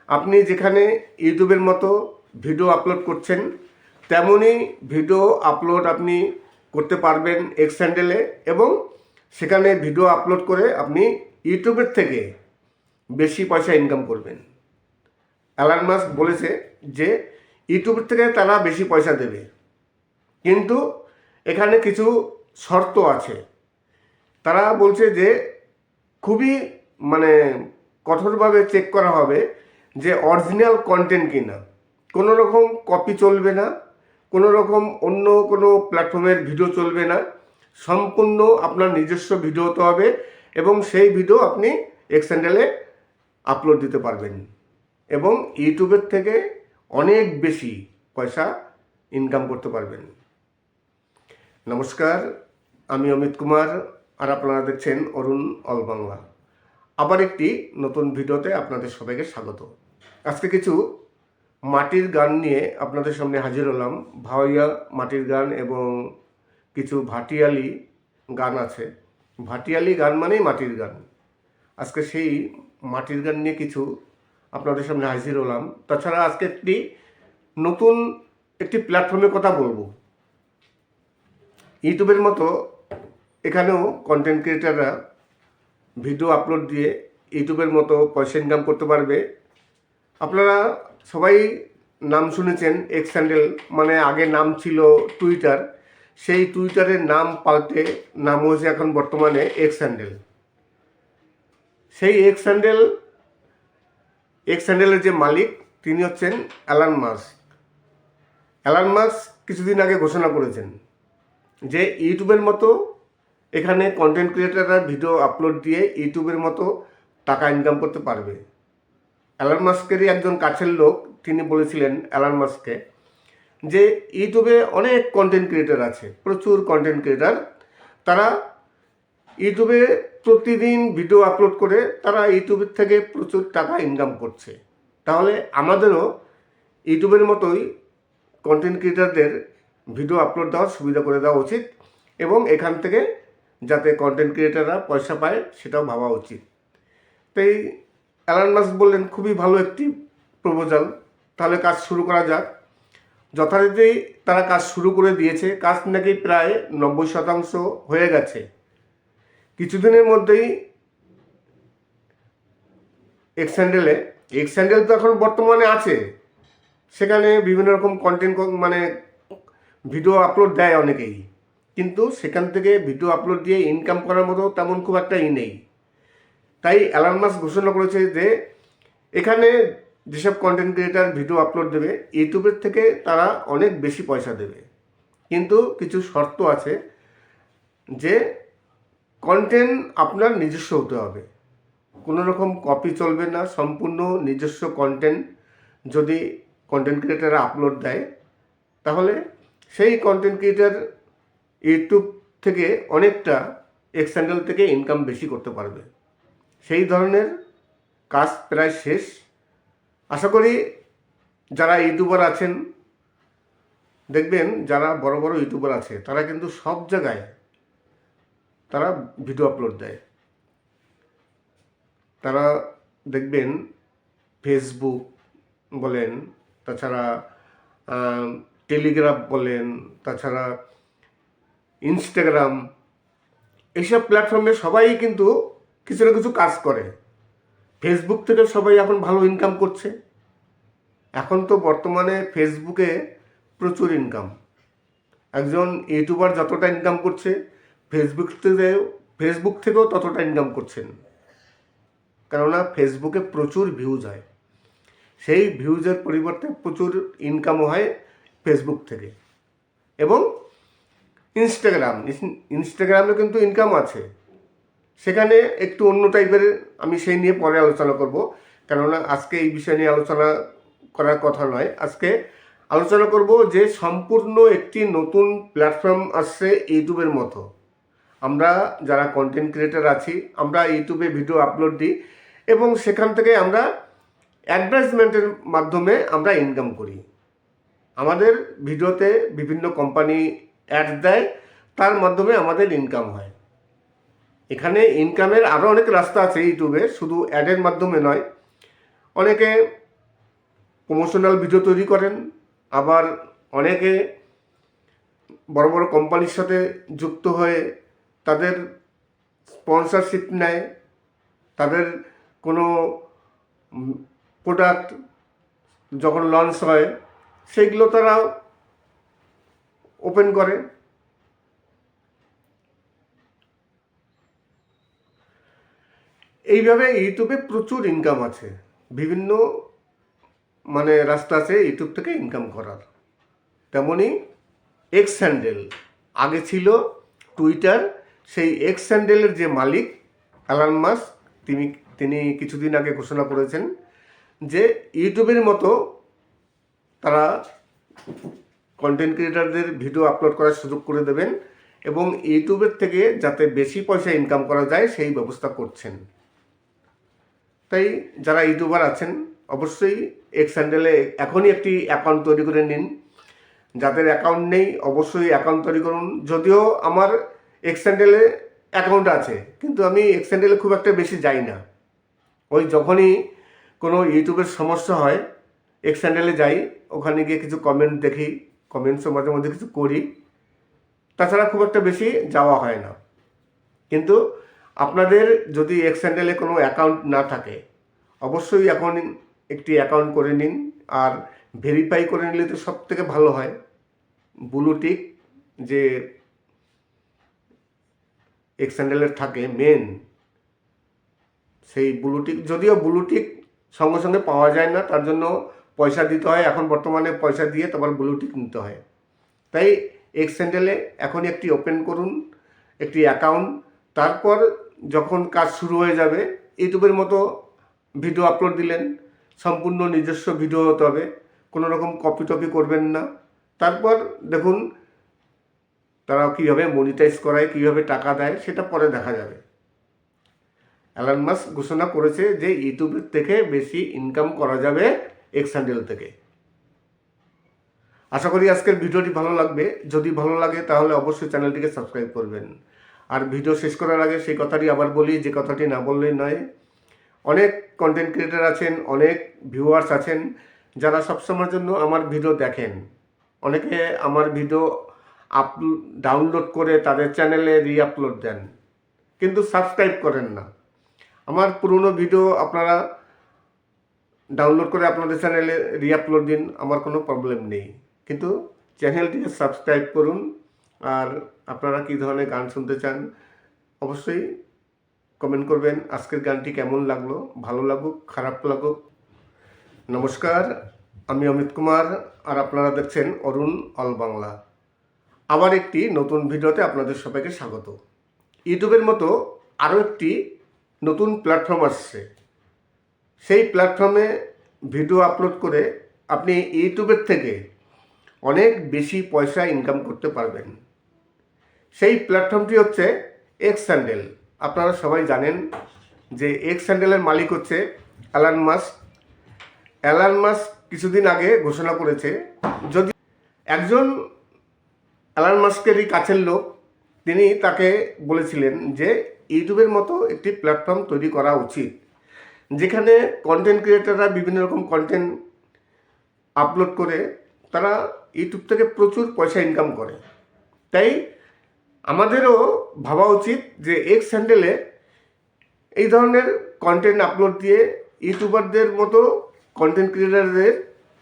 আপনি যেখানে ইউটিউবের মতো ভিডিও আপলোড করছেন, তেমনই ভিডিও আপলোড আপনি করতে পারবেন এক্স হ্যান্ডেলে, এবং সেখানে ভিডিও আপলোড করে আপনি ইউটিউবের থেকে বেশি পয়সা ইনকাম করবেন। এলন মাস্ক বলেছে যে ইউটিউবের থেকে তারা বেশি পয়সা দেবে, কিন্তু এখানে কিছু শর্ত আছে। তারা বলছে যে খুবই কঠোরভাবে চেক করা হবে যে অরিজিনাল কন্টেন্ট কিনা, কোনো রকম কপি চলবে না, কোনো রকম অন্য কোনো প্ল্যাটফর্মের ভিডিও চলবে না, সম্পূর্ণ আপনার নিজস্ব ভিডিও হতে হবে, এবং সেই ভিডিও আপনি এক্স হ্যান্ডেলে আপলোড দিতে পারবেন এবং ইউটিউবের থেকে অনেক বেশি পয়সা ইনকাম করতে পারবেন। নমস্কার, আমি অমিত কুমার, আর আপনারা দেখছেন অরুণ অল বাংলা। আবার একটি নতুন ভিডিওতে আপনাদের সবাইকে স্বাগত। আজকে কিছু মাটির গান নিয়ে আপনাদের সামনে হাজির হলাম। ভাওয়াইয়া মাটির গান এবং কিছু ভাটিয়ালি গান আছে। ভাটিয়ালি গান মানেই মাটির গান। আজকে সেই মাটির গান নিয়ে কিছু আপনাদের সামনে হাজির হলাম। তাছাড়া আজকে নতুন একটি প্ল্যাটফর্মের কথা বলবো। ইউটিউবের মতো এখানেও কন্টেন্ট ক্রিয়েটাররা ভিডিও আপলোড দিয়ে ইউটিউবের মতো পয়সা ইনকাম করতে পারবে। আপনারা সবাই নাম শুনেছেন এক্স হ্যান্ডেল, আগে নাম ছিল টুইটার, সেই টুইটারের নাম পাল্টে নাম হয়েছে এখন বর্তমানে এক্স হ্যান্ডেল। সেই এক্স হ্যান্ডেলের যে মালিক তিনি হচ্ছেন এলন মাস্ক। এলন মাস্ক কিছুদিন আগে ঘোষণা করেছেন যে ইউটিউবের মতো এখানে কন্টেন্ট ক্রিয়েটাররা ভিডিও আপলোড দিয়ে ইউটিউবের মতো টাকা ইনকাম করতে পারবে। এলন মাস্কেরই একজন কাছের লোক, তিনি বলেছিলেন এলন মাস্ককে যে ইউটিউবে অনেক কন্টেন্ট ক্রিয়েটার আছে, প্রচুর কন্টেন্ট ক্রিয়েটার, তারা ইউটিউবে প্রতিদিন ভিডিও আপলোড করে তারা ইউটিউবের থেকে প্রচুর টাকা ইনকাম করছে। তাহলে আমাদেরও ইউটিউবের মতোই কন্টেন্ট ক্রিয়েটারদের ভিডিও আপলোড দেওয়ার সুবিধা করে দেওয়া উচিত এবং এখান থেকে যাতে কন্টেন্ট ক্রিয়েটাররা পয়সা পায় সেটাও ভাবা উচিত। তাই এলন মাস্ক বললেন খুবই ভালো একটি প্রপোজাল, তাহলে কাজ শুরু করা যাক। যথারীতি তারা কাজ শুরু করে দিয়েছে, কাজ নাকি প্রায় 90% হয়ে গেছে। কিছুদিনের মধ্যেই এক্স হ্যান্ডেল তো এখন বর্তমানে আছে, সেখানে বিভিন্ন রকম কন্টেন্ট মানে ভিডিও আপলোড দেয় অনেকেই, কিন্তু সেখান থেকে ভিডিও আপলোড দিয়ে ইনকাম করার মতো তেমন খুব একটা নেই। তাই এলন মাস্ক ঘোষণা করেছে যে এখানে যেসব কন্টেন্ট ক্রিয়েটার ভিডিও আপলোড দেবে ইউটিউবের থেকে তারা অনেক বেশি পয়সা দেবে, কিন্তু কিছু শর্ত আছে যে কন্টেন্ট আপনার নিজস্ব হতে হবে, কোনো রকম কপি চলবে না, সম্পূর্ণ নিজস্ব কন্টেন্ট যদি কন্টেন্ট ক্রিয়েটাররা আপলোড দেয় তাহলে সেই কন্টেন্ট ক্রিয়েটার ইউটিউব থেকে অনেকটা এক্স হ্যান্ডেল থেকে ইনকাম বেশি করতে পারবে। সেই ধরনের কাজ প্রায় শেষ। আশা করি যারা ইউটিউবার আছেন, দেখবেন যারা বড় বড় ইউটিউবার আছে তারা কিন্তু সব জায়গায় তারা ভিডিও আপলোড দেয়। তারা দেখবেন ফেসবুক বলেন, তাছাড়া টেলিগ্রাম বলেন, তাছাড়া ইনস্টাগ্রাম, এইসব প্ল্যাটফর্মে সবাই কিন্তু কিছু না কিছু কাজ করে। ফেসবুক থেকে সবাই এখন ভালো ইনকাম করছে। এখন তো বর্তমানে ফেসবুকে প্রচুর ইনকাম। একজন ইউটিউবার যতটা ইনকাম করছে ফেসবুক থেকেও ততটা ইনকাম করছেন, কেননা ফেসবুকে প্রচুর ভিউজ হয়, সেই ভিউজের পরিবর্তে প্রচুর ইনকামও হয় ফেসবুক থেকে। এবং ইনস্টাগ্রামে কিন্তু ইনকাম আছে, সেখানে একটু অন্য টাইপের, আমি সেই নিয়ে পরে আলোচনা করব, কেননা আজকে এই বিষয় নিয়ে আলোচনা করার কথা নয়। আজকে আলোচনা করব যে সম্পূর্ণ একটি নতুন প্ল্যাটফর্ম আসছে ইউটিউবের মতো। আমরা যারা কন্টেন্ট ক্রিয়েটার আছি, আমরা ইউটিউবে ভিডিও আপলোড দিই এবং সেখান থেকে আমরা অ্যাডভার্টাইজমেন্টের মাধ্যমে আমরা ইনকাম করি। আমাদের ভিডিওতে বিভিন্ন কোম্পানি অ্যাড দেয়, তার মাধ্যমে আমাদের ইনকাম হয়। এখানে ইনকামের আরও অনেক রাস্তা আছে ইউটিউবে, শুধু অ্যাডের মাধ্যমে নয়। অনেকে প্রমোশনাল ভিডিও তৈরি করেন, আবার অনেকে বড় বড় কোম্পানির সাথে যুক্ত হয়ে তাদের স্পন্সরশিপ নেয়, তাদের কোনো প্রোডাক্ট যখন লঞ্চ হয় সেইগুলো তারা ওপেন করে। এইভাবে ইউটিউবে প্রচুর ইনকাম আছে, বিভিন্ন রাস্তা আছে ইউটিউব থেকে ইনকাম করার। তেমনি এক্স হ্যান্ডেল, আগে ছিল টুইটার, সেই এক্স হ্যান্ডেলের যে মালিক এলন মাস্ক, তিনি কিছুদিন আগে ঘোষণা করেছেন যে ইউটিউবের মতো তারা কন্টেন্ট ক্রিয়েটারদের ভিডিও আপলোড করার সুযোগ করে দেবেন এবং ইউটিউবের থেকে যাতে বেশি পয়সা ইনকাম করা যায় সেই ব্যবস্থা করছেন। তাই যারা ইউটিউবার আছেন অবশ্যই এক্স হ্যান্ডেলে এখনই একটি অ্যাকাউন্ট তৈরি করে নিন। যাদের অ্যাকাউন্ট নেই অবশ্যই অ্যাকাউন্ট তৈরি করুন। যদিও আমার এক্স হ্যান্ডেলে অ্যাকাউন্ট আছে, কিন্তু আমি এক্স হ্যান্ডেলে খুব একটা বেশি যাই না। ওই যখনই কোনো ইউটিউবের সমস্যা হয় এক্স হ্যান্ডেলে যাই, ওখানে গিয়ে কিছু কমেন্ট দেখি, কমেন্টসও মাঝে মধ্যে কিছু করি, তাছাড়া খুব একটা বেশি যাওয়া হয় না। কিন্তু আপনাদের যদি এক্স হ্যান্ডেলে কোনো অ্যাকাউন্ট না থাকে অবশ্যই এখন একটি অ্যাকাউন্ট করে নিন, আর ভেরিফাই করে নিলে তো সব থেকে ভালো হয়। ব্লু টিক যে এক্স হ্যান্ডেলের থাকে মেন, সেই ব্লু টিক, যদিও ব্লু টিক সঙ্গে সঙ্গে পাওয়া যায় না, তার জন্য পয়সা দিতে হয়। এখন বর্তমানে পয়সা দিয়ে তারপর ব্লু টিক নিতে হয়। তাই এক্স হ্যান্ডেলে এখনই একটি ওপেন করুন, একটি অ্যাকাউন্ট। তারপর যখন কাজ শুরু হয়ে যাবে ইউটিউবের মতো ভিডিও আপলোড দিলেন, সম্পূর্ণ নিজস্ব ভিডিও হতে হবে, কোনো রকম কপি টপি করবেন না। তারপর দেখুন তারা কীভাবে মনিটাইজ করায়, কীভাবে টাকা দেয়, সেটা পরে দেখা যাবে। এলন মাস্ক ঘোষণা করেছে যে ইউটিউবের থেকে বেশি ইনকাম করা যাবে এক্স হ্যান্ডেল থেকে। আশা করি আজকের ভিডিওটি ভালো লাগবে। যদি ভালো লাগে তাহলে অবশ্যই চ্যানেলটিকে সাবস্ক্রাইব করবেন। আর ভিডিও শেষ করার আগে সেই কথাটি আবার বলি, যে কথাটি না বললেই নয়। অনেক কন্টেন্ট ক্রিয়েটার আছেন, অনেক ভিউয়ার্স আছেন যারা সবসময়ের জন্য আমার ভিডিও দেখেন। অনেকে আমার ভিডিও ডাউনলোড করে তাদের চ্যানেলে রিআপলোড দেন, কিন্তু সাবস্ক্রাইব করেন না। আমার পুরনো ভিডিও আপনারা ডাউনলোড করে আপনাদের চ্যানেলে রিআপলোড দিন, আমার কোনো প্রবলেম নেই, কিন্তু চ্যানেলটিকে সাবস্ক্রাইব করুন। আর আপনারা কী ধরনের গান শুনতে চান অবশ্যই কমেন্ট করবেন। আজকের গানটি কেমন লাগলো, ভালো লাগুক খারাপ লাগুক। নমস্কার, আমি অমিত কুমার, আর আপনারা দেখছেন অরুণ অল বাংলা। আবার একটি নতুন ভিডিওতে আপনাদের সবাইকে স্বাগত। ইউটিউবের মতো আরও একটি নতুন প্ল্যাটফর্ম আসছে। সেই প্ল্যাটফর্মে ভিডিও আপলোড করে আপনি ইউটিউবের থেকে অনেক বেশি পয়সা ইনকাম করতে পারবেন। সেই প্ল্যাটফর্মটি হচ্ছে এক্স হ্যান্ডেল। আপনারা সবাই জানেন যে এক্স হ্যান্ডেলের মালিক হচ্ছে এলন মাস্ক। এলন মাস্ক কিছুদিন আগে ঘোষণা করেছে, যদি একজন এলন মাস্কেরই কাছের লোক, তিনি তাকে বলেছিলেন যে ইউটিউবের মতো একটি প্ল্যাটফর্ম তৈরি করা উচিত, যেখানে কন্টেন্ট ক্রিয়েটাররা বিভিন্ন রকম কন্টেন্ট আপলোড করে তারা ইউটিউব থেকে প্রচুর পয়সা ইনকাম করে। তাই আমাদেরও ভাবা উচিত যে এক্স হ্যান্ডেলে এই ধরনের কন্টেন্ট আপলোড দিয়ে ইউটিউবারদের মতো কন্টেন্ট ক্রিয়েটারদের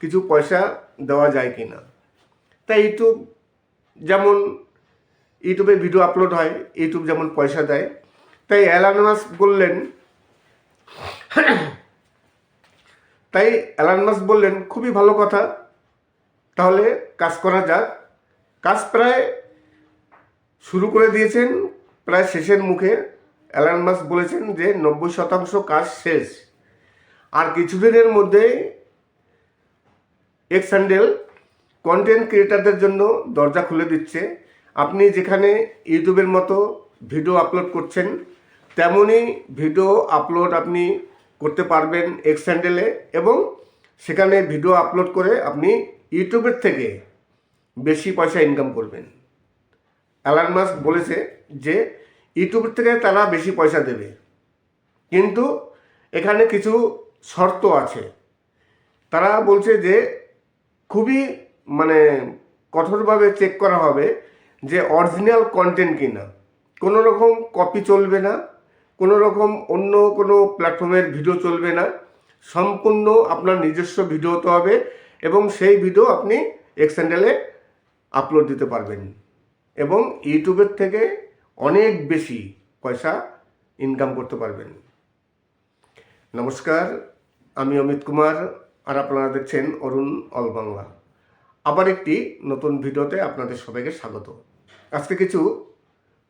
কিছু পয়সা দেওয়া যায় কি না। তাই ইউটিউবে ভিডিও আপলোড হয়, ইউটিউব যেমন পয়সা দেয়, তাই এলন মাস্ক বললেন খুবই ভালো কথা, তাহলে কাজ করা যাক। কাজ প্রায় শুরু করে দিয়েছেন, প্রায় শেষের মুখে। এলন মাস্ক বলেছেন যে 90% কাজ শেষ, আর কিছুদিনের মধ্যেই এক্স হ্যান্ডেল কন্টেন্ট ক্রিয়েটারদের জন্য দরজা খুলে দিচ্ছে। আপনি যেখানে ইউটিউবের মতো ভিডিও আপলোড করছেন, তেমনই ভিডিও আপলোড আপনি করতে পারবেন এক্স হ্যান্ডেলে, এবং সেখানে ভিডিও আপলোড করে আপনি ইউটিউবের থেকে বেশি পয়সা ইনকাম করবেন। এলন মাস্ক বলেছে যে ইউটিউবের থেকে তারা বেশি পয়সা দেবে, কিন্তু এখানে কিছু শর্ত আছে। তারা বলছে যে খুবই কঠোরভাবে চেক করা হবে যে অরিজিনাল কন্টেন্ট কিনা, কোনো রকম কপি চলবে না, কোনো রকম অন্য কোনো প্ল্যাটফর্মের ভিডিও চলবে না, সম্পূর্ণ আপনার নিজস্ব ভিডিও হতে হবে, এবং সেই ভিডিও আপনি এক্স হ্যান্ডেলে আপলোড দিতে পারবেন এবং ইউটিউবের থেকে অনেক বেশি পয়সা ইনকাম করতে পারবেন। নমস্কার, আমি অমিত কুমার, আর আপনারা দেখছেন অরুণ অল বাংলা। আবার একটি নতুন ভিডিওতে আপনাদের সবাইকে স্বাগত। আজকে কিছু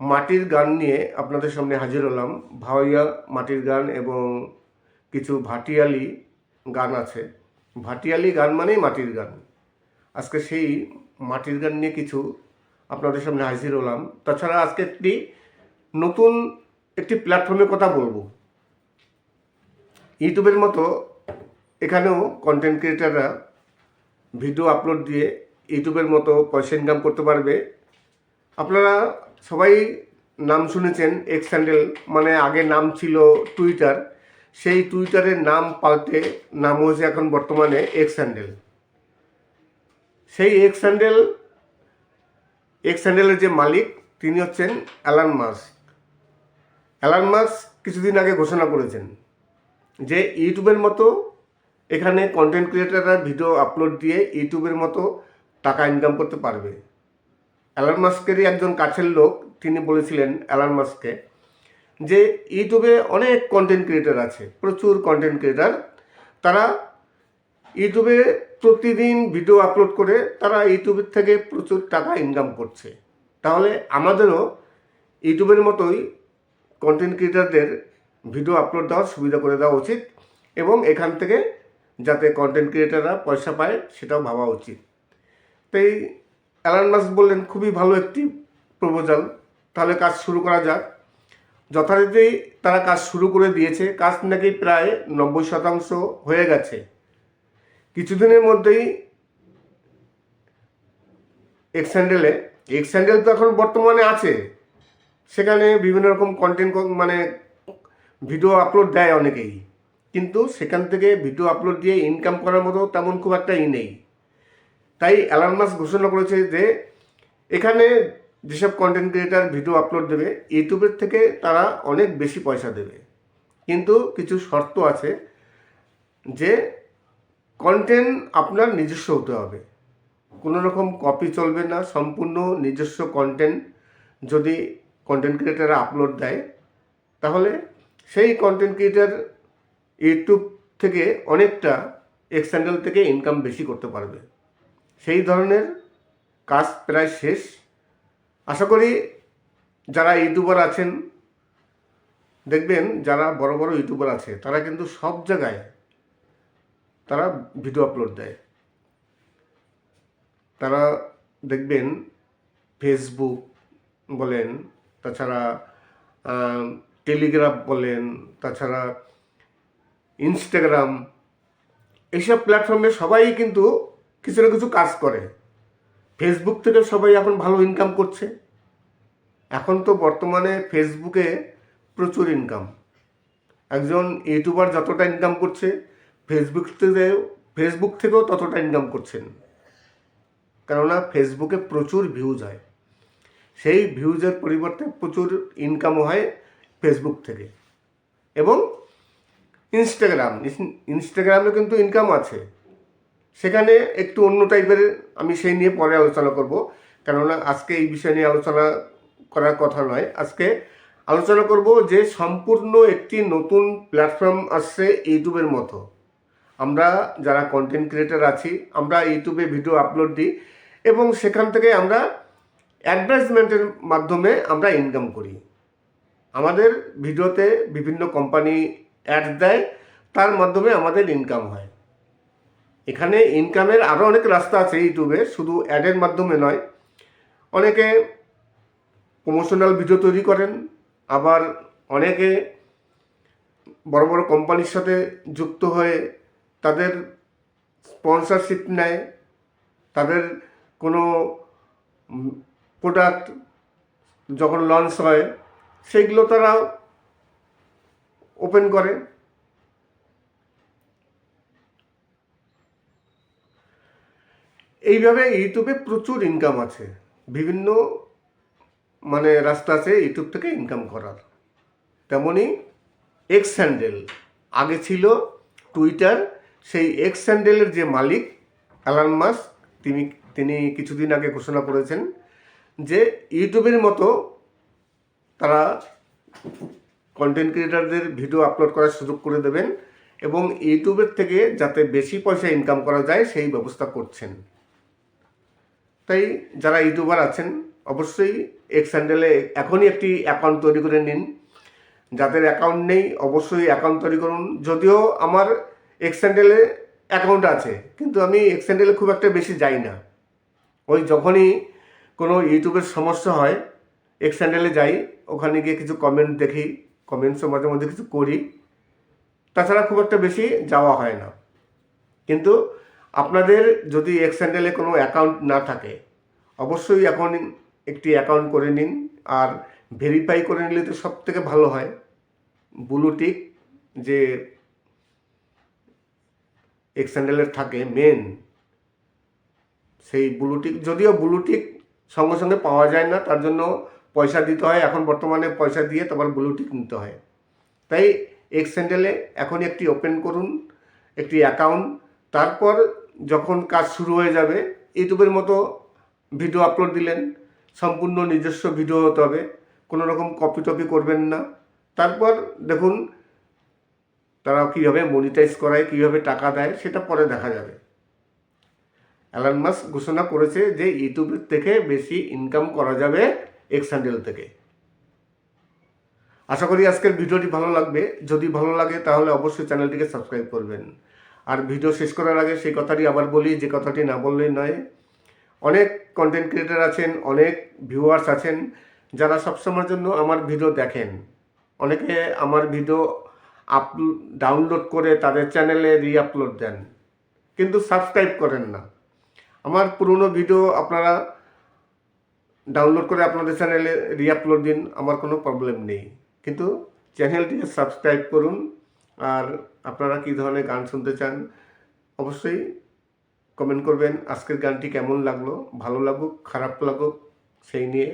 মাটির গান নিয়ে আপনাদের সামনে হাজির হলাম। ভাওয়াইয়া মাটির গান এবং কিছু ভাটিয়ালি গান আছে। ভাটিয়ালি গান মানেই মাটির গান। আজকে সেই মাটির গান নিয়ে কিছু আপনাদের সামনে হাজির হলাম। তাছাড়া আজকে নতুন একটি প্ল্যাটফর্মের কথা বলবো। ইউটিউবের মতো এখানেও কন্টেন্ট ক্রিয়েটাররা ভিডিও আপলোড দিয়ে ইউটিউবের মতো পয়সা ইনকাম করতে পারবে। আপনারা সবাই নাম শুনেছেন এক্স হ্যান্ডেল, আগে নাম ছিল টুইটার, সেই টুইটারের নাম পাল্টে নাম হয়েছে এখন বর্তমানে এক্স হ্যান্ডেল। সেই এক্স হ্যান্ডেলের যে মালিক তিনি হচ্ছেন এলন মাস্ক। এলন মাস্ক কিছুদিন আগে ঘোষণা করেছেন যে ইউটিউবের মতো এখানে কন্টেন্ট ক্রিয়েটাররা ভিডিও আপলোড দিয়ে ইউটিউবের মতো টাকা ইনকাম করতে পারবে। এলন মাস্কেরই একজন কাছের লোক তিনি বলেছিলেন এলন মাস্ককে যে ইউটিউবে অনেক কন্টেন্ট ক্রিয়েটার আছে, প্রচুর কন্টেন্ট ক্রিয়েটার, তারা ইউটিউবে প্রতিদিন ভিডিও আপলোড করে তারা ইউটিউবের থেকে প্রচুর টাকা ইনকাম করছে। তাহলে আমাদেরও ইউটিউবের মতোই কন্টেন্ট ক্রিয়েটারদের ভিডিও আপলোড দেওয়ার সুবিধা করে দেওয়া উচিত, এবং এখান থেকে যাতে কন্টেন্ট ক্রিয়েটাররা পয়সা পায় সেটাও ভাবা উচিত। তাই এলন মাস্ক বললেন খুবই ভালো একটি প্রপোজাল, তাহলে কাজ শুরু করা যাক। যথারীতি তারা কাজ শুরু করে দিয়েছে। কাজ নাকি প্রায় 90% হয়ে গেছে। কিছুদিনের মধ্যেই এক্স হ্যান্ডেল তো এখন বর্তমানে আছে, সেখানে বিভিন্ন রকম কন্টেন্ট মানে ভিডিও আপলোড দেয় অনেকেই, কিন্তু সেখান থেকে ভিডিও আপলোড দিয়ে ইনকাম করার মতো তেমন খুব একটা নেই। তাই এলন মাস্ক ঘোষণা করেছে যে এখানে যেসব কন্টেন্ট ক্রিয়েটার ভিডিও আপলোড দেবে ইউটিউবের থেকে তারা অনেক বেশি পয়সা দেবে, কিন্তু কিছু শর্ত আছে যে কন্টেন্ট আপনার নিজস্ব হতে হবে, কোনো রকম কপি চলবে না, সম্পূর্ণ নিজস্ব কন্টেন্ট যদি কন্টেন্ট ক্রিয়েটাররা আপলোড দেয় তাহলে সেই কন্টেন্ট ক্রিয়েটার ইউটিউব থেকে অনেকটা এক্স হ্যান্ডেল থেকে ইনকাম বেশি করতে পারবে। সেই ধরনের কাজ প্রায় শেষ। আশা করি যারা ইউটিউবার আছেন, দেখবেন যারা বড় বড় ইউটিউবার আছে তারা কিন্তু সব জায়গায় তারা ভিডিও আপলোড দেয়। তারা দেখবেন ফেসবুক বলেন, তাছাড়া টেলিগ্রাম বলেন, তাছাড়া ইনস্টাগ্রাম, এইসব প্ল্যাটফর্মে সবাই কিন্তু কিছু না কিছু কাজ করে। ফেসবুক থেকে সবাই এখন ভালো ইনকাম করছে। এখন তো বর্তমানে ফেসবুকে প্রচুর ইনকাম। একজন ইউটিউবার যতটা ইনকাম করছে ফেসবুক থেকেও ততটা ইনকাম করছেন, কেননা ফেসবুকে প্রচুর ভিউজ হয়। সেই ভিউজের পরিবর্তে প্রচুর ইনকামও হয় ফেসবুক থেকে। এবং ইনস্টাগ্রামে কিন্তু ইনকাম আছে, সেখানে একটু অন্য টাইপের, আমি সেই নিয়ে পরে আলোচনা করব, কেননা আজকে এই বিষয় নিয়ে আলোচনা করার কথা নয়। আজকে আলোচনা করব যে সম্পূর্ণ একটি নতুন প্ল্যাটফর্ম আসছে ইউটিউবের মতো। আমরা যারা কন্টেন্ট ক্রিয়েটার আছি, আমরা ইউটিউবে ভিডিও আপলোড দিই এবং সেখান থেকে আমরা অ্যাডভার্টাইজমেন্টের মাধ্যমে আমরা ইনকাম করি। আমাদের ভিডিওতে বিভিন্ন কোম্পানি অ্যাড দেয়, তার মাধ্যমে আমাদের ইনকাম হয়। এখানে ইনকামের আরও অনেক রাস্তা আছে ইউটিউবে, শুধু অ্যাডের মাধ্যমে নয়। অনেকে প্রমোশনাল ভিডিও তৈরি করেন, আবার অনেকে বড় বড় কোম্পানির সাথে যুক্ত হয়ে তাদের স্পন্সরশিপ নেয়, তাদের কোনো প্রোডাক্ট যখন লঞ্চ হয় সেইগুলো তারা ওপেন করে। এইভাবে ইউটিউবে প্রচুর ইনকাম আছে, বিভিন্ন রাস্তা আছে ইউটিউব থেকে ইনকাম করার। তেমনি এক্স হ্যান্ডেল, আগে ছিল টুইটার, সেই এক্স হ্যান্ডেলের যে মালিক এলন মাস্ক, তিনি কিছুদিন আগে ঘোষণা করেছেন যে ইউটিউবের মতো তারা কন্টেন্ট ক্রিয়েটারদের ভিডিও আপলোড করার সুযোগ করে দেবেন এবং ইউটিউবের থেকে যাতে বেশি পয়সা ইনকাম করা যায় সেই ব্যবস্থা করছেন। তাই যারা ইউটিউবার আছেন অবশ্যই এক্স হ্যান্ডেলে এখনই একটি অ্যাকাউন্ট তৈরি করে নিন। যাদের অ্যাকাউন্ট নেই অবশ্যই অ্যাকাউন্ট তৈরি করুন। যদিও আমার এক্স হ্যান্ডেলে অ্যাকাউন্ট আছে, কিন্তু আমি এক্স হ্যান্ডেলে খুব একটা বেশি যাই না। ওই যখনই কোনো ইউটিউবের সমস্যা হয় এক্স হ্যান্ডেলে যাই, ওখানে গিয়ে কিছু কমেন্ট দেখি, কমেন্টসও মাঝে মধ্যে কিছু করি, তাছাড়া খুব একটা বেশি যাওয়া হয় না। কিন্তু আপনাদের যদি এক্স হ্যান্ডেলে কোনো অ্যাকাউন্ট না থাকে অবশ্যই এখন একটি অ্যাকাউন্ট করে নিন, আর ভেরিফাই করে নিলে তো সব থেকে ভালো হয়। ব্লু টিক যে এক্স হ্যান্ডেলের থাকে মেন, সেই ব্লু টিক, যদিও ব্লু টিক সঙ্গে সঙ্গে পাওয়া যায় না, তার জন্য পয়সা দিতে হয়। এখন বর্তমানে পয়সা দিয়ে তারপর ব্লু টিক নিতে হয়। তাই এক্স হ্যান্ডেলে এখন একটি ওপেন করুন, একটি অ্যাকাউন্ট। তারপর যখন কাজ শুরু হয়ে যাবে ইউটিউবের মতো ভিডিও আপলোড দিলেন, সম্পূর্ণ নিজস্ব ভিডিও হতে হবে, কোনো রকম কপি টপি করবেন না। তারপর দেখুন তারা কীভাবে মনিটাইজ করায়, কীভাবে টাকা দেয়, সেটা পরে দেখা যাবে। এলন মাস্ক ঘোষণা করেছে যে ইউটিউবের থেকে বেশি ইনকাম করা যাবে এক্স হ্যান্ডেল থেকে। আশা করি আজকের ভিডিওটি ভালো লাগবে। যদি ভালো লাগে তাহলে অবশ্যই চ্যানেলটিকে সাবস্ক্রাইব করবেন। আর ভিডিও শেষ করার আগে সেই কথাটি আবার বলি, যে কথাটি না বললেই নয়। অনেক কন্টেন্ট ক্রিয়েটার আছেন, অনেক ভিউয়ার্স আছেন যারা সবসময়ের জন্য আমার ভিডিও দেখেন। অনেকে আমার ভিডিও ডাউনলোড করে তাদের চ্যানেলে রিআপলোড দেন, কিন্তু সাবস্ক্রাইব করেন না। আমার পুরনো ভিডিও আপনারা ডাউনলোড করে আপনাদের চ্যানেলে রিআপলোড দিন, আমার কোনো প্রবলেম নেই, কিন্তু চ্যানেলটিকে সাবস্ক্রাইব করুন। আর আপনারা কী ধরনের গান শুনতে চান অবশ্যই কমেন্ট করবেন। আজকের গানটি কেমন লাগলো, ভালো লাগুক খারাপ লাগুক সেই নিয়ে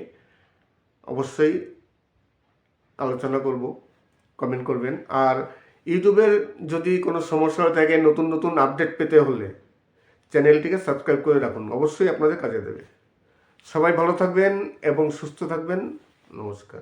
অবশ্যই আলোচনা করব, কমেন্ট করবেন। আর ইউটিউবের যদি কোনো সমস্যা হয়ে থাকে, নতুন নতুন আপডেট পেতে হলে চ্যানেলটিকে সাবস্ক্রাইব করে রাখুন, অবশ্যই আপনাদের কাজে দেবে। সবাই ভালো থাকবেন এবং সুস্থ থাকবেন। নমস্কার।